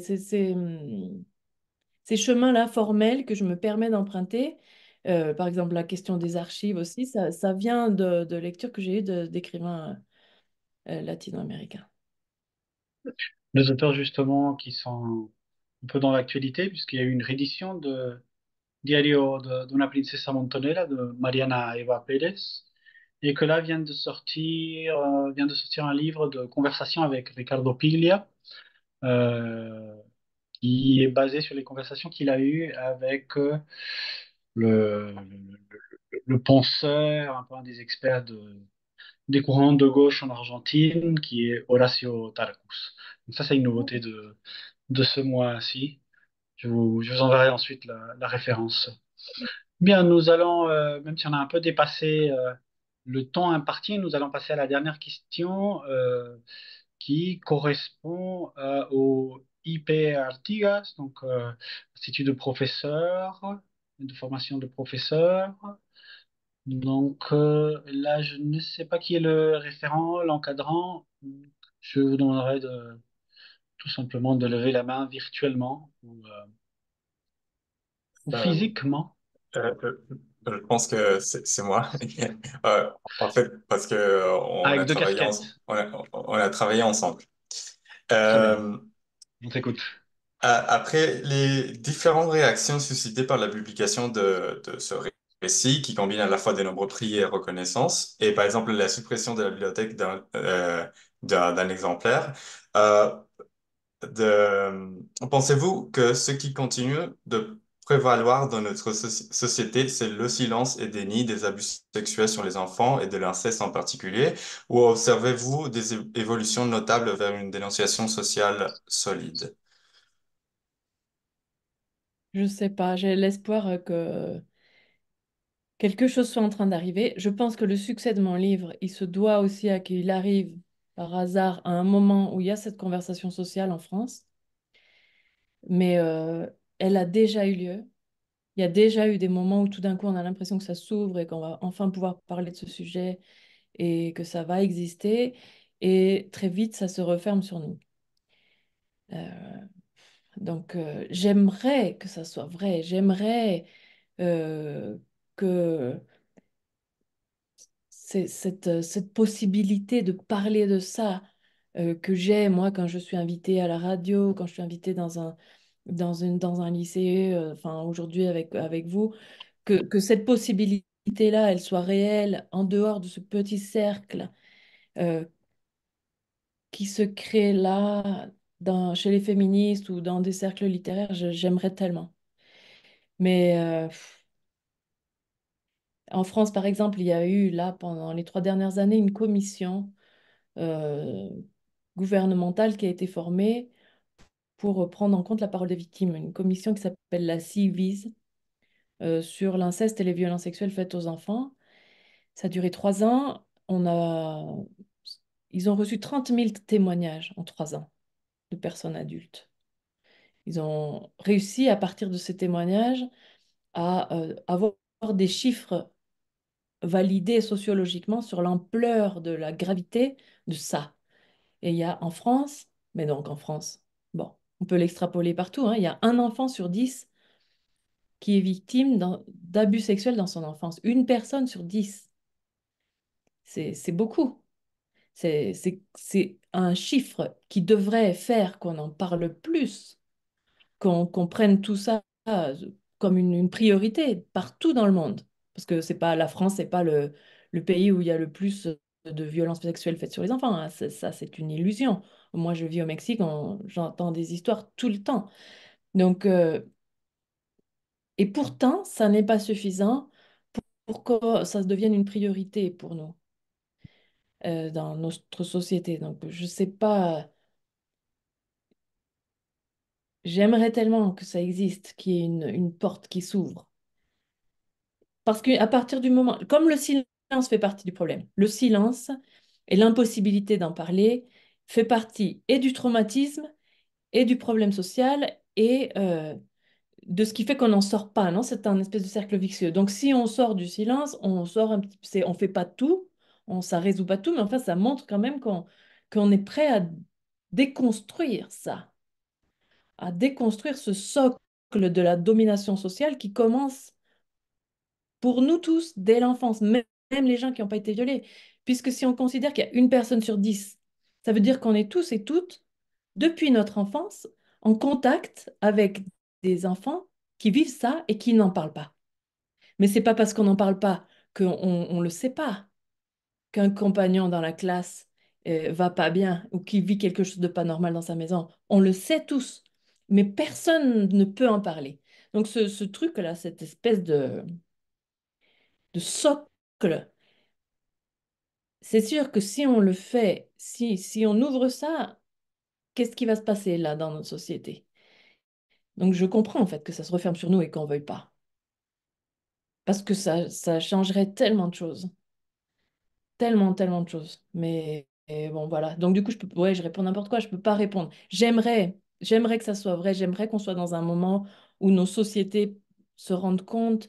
chemins-là formels que je me permets d'emprunter, par exemple la question des archives aussi, ça vient de lectures que j'ai eues d'écrivains latino-américains. Deux auteurs justement qui sont un peu dans l'actualité, puisqu'il y a eu une réédition de Diario de una princesa montonera de Mariana Eva Pérez, et que là vient de sortir un livre de conversation avec Ricardo Piglia, euh, qui est basé sur les conversations qu'il a eues avec le, le penseur, un peu un des experts des courants de gauche en Argentine, qui est Horacio Tarcus. Donc ça, c'est une nouveauté de ce mois-ci. Je vous enverrai ensuite la référence. Bien, nous allons, même si on a un peu dépassé le temps imparti, nous allons passer à la dernière question qui correspond au IP Artigas, donc Institut de professeurs, de formation de professeurs. Donc là, je ne sais pas qui est le référent, l'encadrant. Je vous demanderai tout simplement de lever la main virtuellement ou Euh, physiquement. euh, euh, je pense que c'est moi. En fait, parce que Avec deux casquettes. on a travaillé ensemble. Très bien. Euh, On t'écoute. Après les différentes réactions suscitées par la publication de ce récit, qui combine à la fois de nombreux prix et reconnaissances, et par exemple la suppression de la bibliothèque d'un exemplaire, euh, Pensez-vous que ce qui continue de prévaloir dans notre société, c'est le silence et déni des abus sexuels sur les enfants et de l'inceste en particulier, ou observez-vous des évolutions notables vers une dénonciation sociale solide? Je sais pas, j'ai l'espoir que quelque chose soit en train d'arriver. Je pense que le succès de mon livre, il se doit aussi à qu'il arrive par hasard à un moment où il y a cette conversation sociale en France, mais elle a déjà eu lieu. Il y a déjà eu des moments où tout d'un coup on a l'impression que ça s'ouvre et qu'on va enfin pouvoir parler de ce sujet et que ça va exister, et très vite ça se referme sur nous. Euh, donc j'aimerais que ça soit vrai, j'aimerais que cette possibilité de parler de ça que j'ai, moi, quand je suis invitée à la radio, quand je suis invitée dans un lycée, enfin aujourd'hui avec vous, que cette possibilité-là, elle soit réelle en dehors de ce petit cercle euh, qui se crée là, chez les féministes ou dans des cercles littéraires, j'aimerais tellement. Mais en France, par exemple, il y a eu là, pendant les 3 dernières années, une commission euh, gouvernementale qui a été formée pour prendre en compte la parole des victimes. Une commission qui s'appelle la CIVIS sur l'inceste et les violences sexuelles faites aux enfants. Ça a duré 3 ans. Ils ont reçu 30 000 témoignages en 3 ans de personnes adultes. Ils ont réussi, à partir de ces témoignages, à avoir des chiffres validés sociologiquement sur l'ampleur de la gravité de ça. Et il y a en France, mais donc en France, bon, on peut l'extrapoler partout, hein, il y a un enfant sur 10 qui est victime d'abus sexuels dans son enfance. Une personne sur 10. C'est beaucoup. C'est un chiffre qui devrait faire qu'on en parle plus, qu'on prenne tout ça comme une priorité partout dans le monde. Parce que c'est pas, la France, c'est pas le pays où il y a le plus de violences sexuelles faites sur les enfants, hein. Ça, c'est une illusion. Moi, je vis au Mexique, j'entends des histoires tout le temps. Donc, et pourtant, ça n'est pas suffisant pour que ça devienne une priorité pour nous dans notre société. Donc, je sais pas, j'aimerais tellement que ça existe, qu'il y ait une porte qui s'ouvre. Parce qu'à partir du moment, comme le silence fait partie du problème, le silence et l'impossibilité d'en parler fait partie et du traumatisme et du problème social et de ce qui fait qu'on n'en sort pas, non? C'est un espèce de cercle vicieux. Donc si on sort du silence, on sort un petit, on fait pas tout, ça résout pas tout, mais enfin ça montre quand même qu'on est prêt à déconstruire ça, à déconstruire ce socle de la domination sociale qui commence pour nous tous dès l'enfance, même les gens qui n'ont pas été violés. Puisque si on considère qu'il y a une personne sur 10, ça veut dire qu'on est tous et toutes, depuis notre enfance, en contact avec des enfants qui vivent ça et qui n'en parlent pas. Mais c'est pas parce qu'on n'en parle pas qu'on ne le sait pas, qu'un compagnon dans la classe va pas bien ou qui vit quelque chose de pas normal dans sa maison. On le sait tous, mais personne ne peut en parler. Donc ce truc-là, cette espèce de socle, c'est sûr que si on le fait, si on ouvre ça, qu'est-ce qui va se passer là dans notre société? Donc je comprends en fait que ça se referme sur nous et qu'on ne veuille pas. Parce que ça changerait tellement de choses. Tellement, tellement de choses. Mais et bon, voilà. Donc du coup, ouais, je réponds n'importe quoi, je ne peux pas répondre. J'aimerais que ça soit vrai, j'aimerais qu'on soit dans un moment où nos sociétés se rendent compte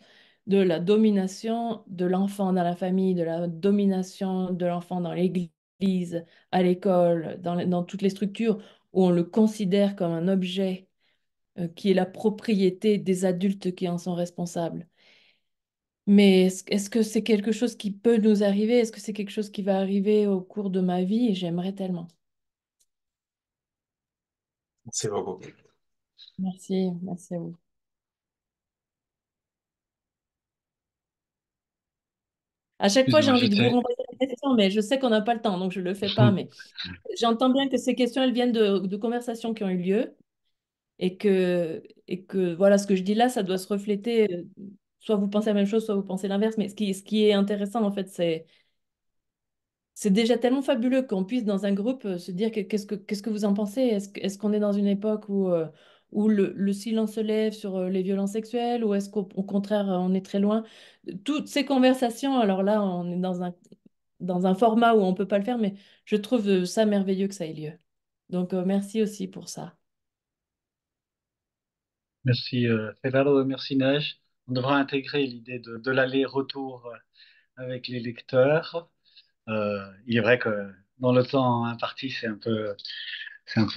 de la domination de l'enfant dans la famille, de la domination de l'enfant dans l'église, à l'école, dans toutes les structures où on le considère comme un objet qui est la propriété des adultes qui en sont responsables. Mais est-ce que c'est quelque chose qui peut nous arriver? Est-ce que c'est quelque chose qui va arriver au cours de ma vie? J'aimerais tellement. C'est beaucoup. Merci, merci à vous. À chaque fois, j'ai Excuse-moi, envie de vous renvoyer la questions, mais je sais qu'on n'a pas le temps, donc je ne le fais pas. Mais j'entends bien que ces questions, elles viennent de conversations qui ont eu lieu et que voilà, ce que je dis là, ça doit se refléter. Soit vous pensez la même chose, soit vous pensez l'inverse. Mais ce qui est intéressant, en fait, c'est déjà tellement fabuleux qu'on puisse, dans un groupe, se dire qu'est-ce que vous en pensez? Est-ce qu'on est dans une époque où le silence se lève sur les violences sexuelles ou est-ce qu'au contraire, on est très loin? Toutes ces conversations, alors là, on est dans un format où on ne peut pas le faire, mais je trouve ça merveilleux que ça ait lieu. Donc, merci aussi pour ça. Merci Fedalo, merci Neige. On devra intégrer l'idée de l'aller-retour avec les lecteurs. Il est vrai que dans le temps imparti, c'est un peu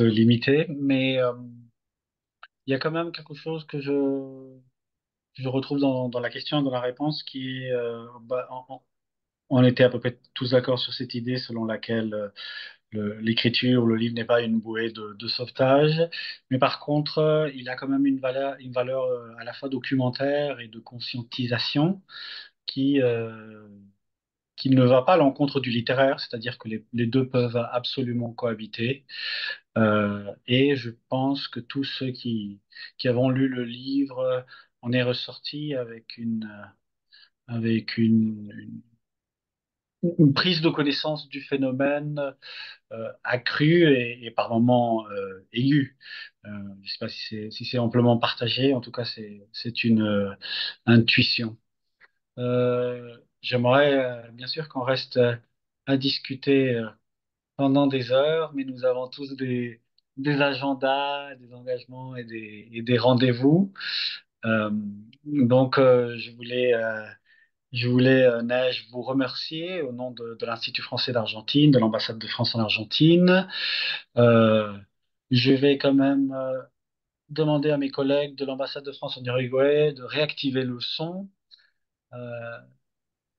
limité, mais il y a quand même quelque chose que je retrouve dans la question, dans la réponse, qui est, on était à peu près tous d'accord sur cette idée selon laquelle l'écriture, le livre n'est pas une bouée de sauvetage, mais par contre, il a quand même une valeur à la fois documentaire et de conscientisation qui, euh, qui ne va pas à l'encontre du littéraire, c'est-à-dire que les deux peuvent absolument cohabiter. Et je pense que tous ceux qui avons lu le livre en est ressorti avec une prise de connaissance du phénomène accrue et par moments aiguë. Je ne sais pas si c'est amplement partagé, en tout cas c'est une intuition. J'aimerais bien sûr qu'on reste à discuter pendant des heures, mais nous avons tous des agendas, des engagements et des rendez-vous. Euh, donc, je voulais Neige, vous remercier au nom de l'Institut français d'Argentine, de l'ambassade de France en Argentine. Euh, je vais quand même demander à mes collègues de l'ambassade de France en Uruguay de réactiver le son euh,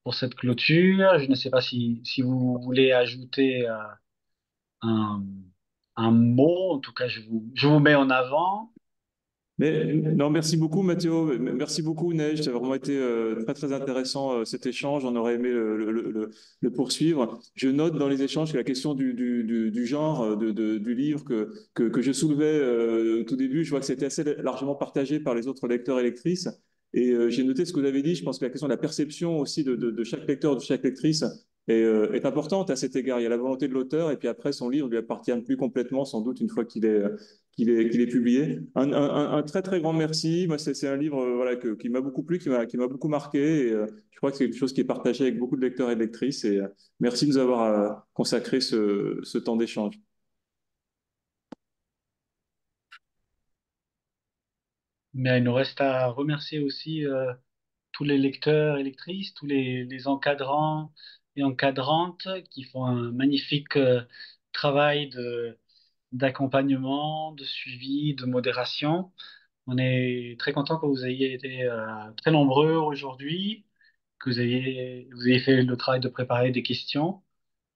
pour cette clôture. Je ne sais pas si vous voulez ajouter un, un mot. En tout cas, je vous mets en avant. Mais non, merci beaucoup Mathéo, merci beaucoup Neige, ça a vraiment été très très intéressant cet échange, on aurait aimé le poursuivre. Je note dans les échanges que la question du genre du livre que je soulevais au tout début, je vois que c'était assez largement partagé par les autres lecteurs et lectrices. Et j'ai noté ce que vous avez dit, je pense que la question de la perception aussi de chaque lecteur, de chaque lectrice est importante à cet égard. Il y a la volonté de l'auteur et puis après son livre lui appartient plus complètement sans doute une fois qu'il est publié. Un très très grand merci. Moi, c'est un livre voilà, qui m'a beaucoup plu, qui m'a beaucoup marqué. Et, je crois que c'est quelque chose qui est partagé avec beaucoup de lecteurs et de lectrices. Et merci de nous avoir consacré ce temps d'échange. Mais il nous reste à remercier aussi tous les lecteurs et lectrices, tous les encadrants et encadrantes qui font un magnifique travail d'accompagnement, de suivi, de modération. On est très content que vous ayez été très nombreux aujourd'hui, que vous ayez fait le travail de préparer des questions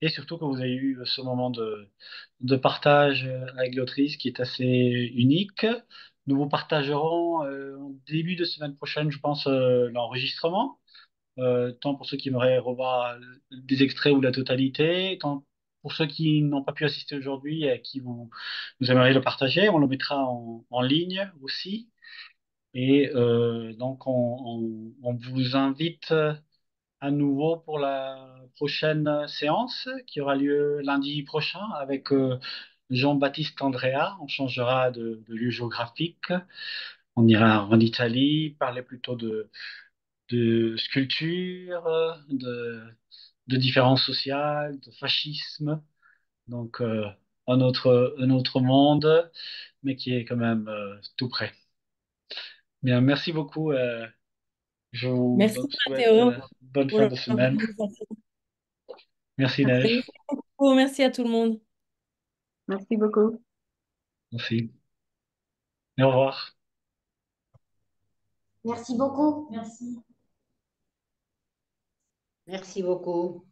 et surtout que vous ayez eu ce moment de partage avec l'autrice qui est assez unique. Nous vous partagerons en début de semaine prochaine, je pense, l'enregistrement, tant pour ceux qui aimeraient revoir des extraits ou la totalité, tant pour ceux qui n'ont pas pu assister aujourd'hui et à qui vous aimeriez le partager. On le mettra en ligne aussi. Et donc, on vous invite à nouveau pour la prochaine séance qui aura lieu lundi prochain avec Jean-Baptiste Andrea. On changera de lieu géographique. On ira en Italie, parler plutôt de sculpture, de différences sociales, de fascisme. Donc, un autre monde, mais qui est quand même tout près. Bien, merci beaucoup. Je vous Merci souhaite Mathéo bonne pour fin de semaine. l'organisation. Merci Merci Neige. beaucoup. Merci à tout le monde. Merci beaucoup. Merci. Et au revoir. Merci beaucoup. Merci. Merci beaucoup.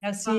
Merci.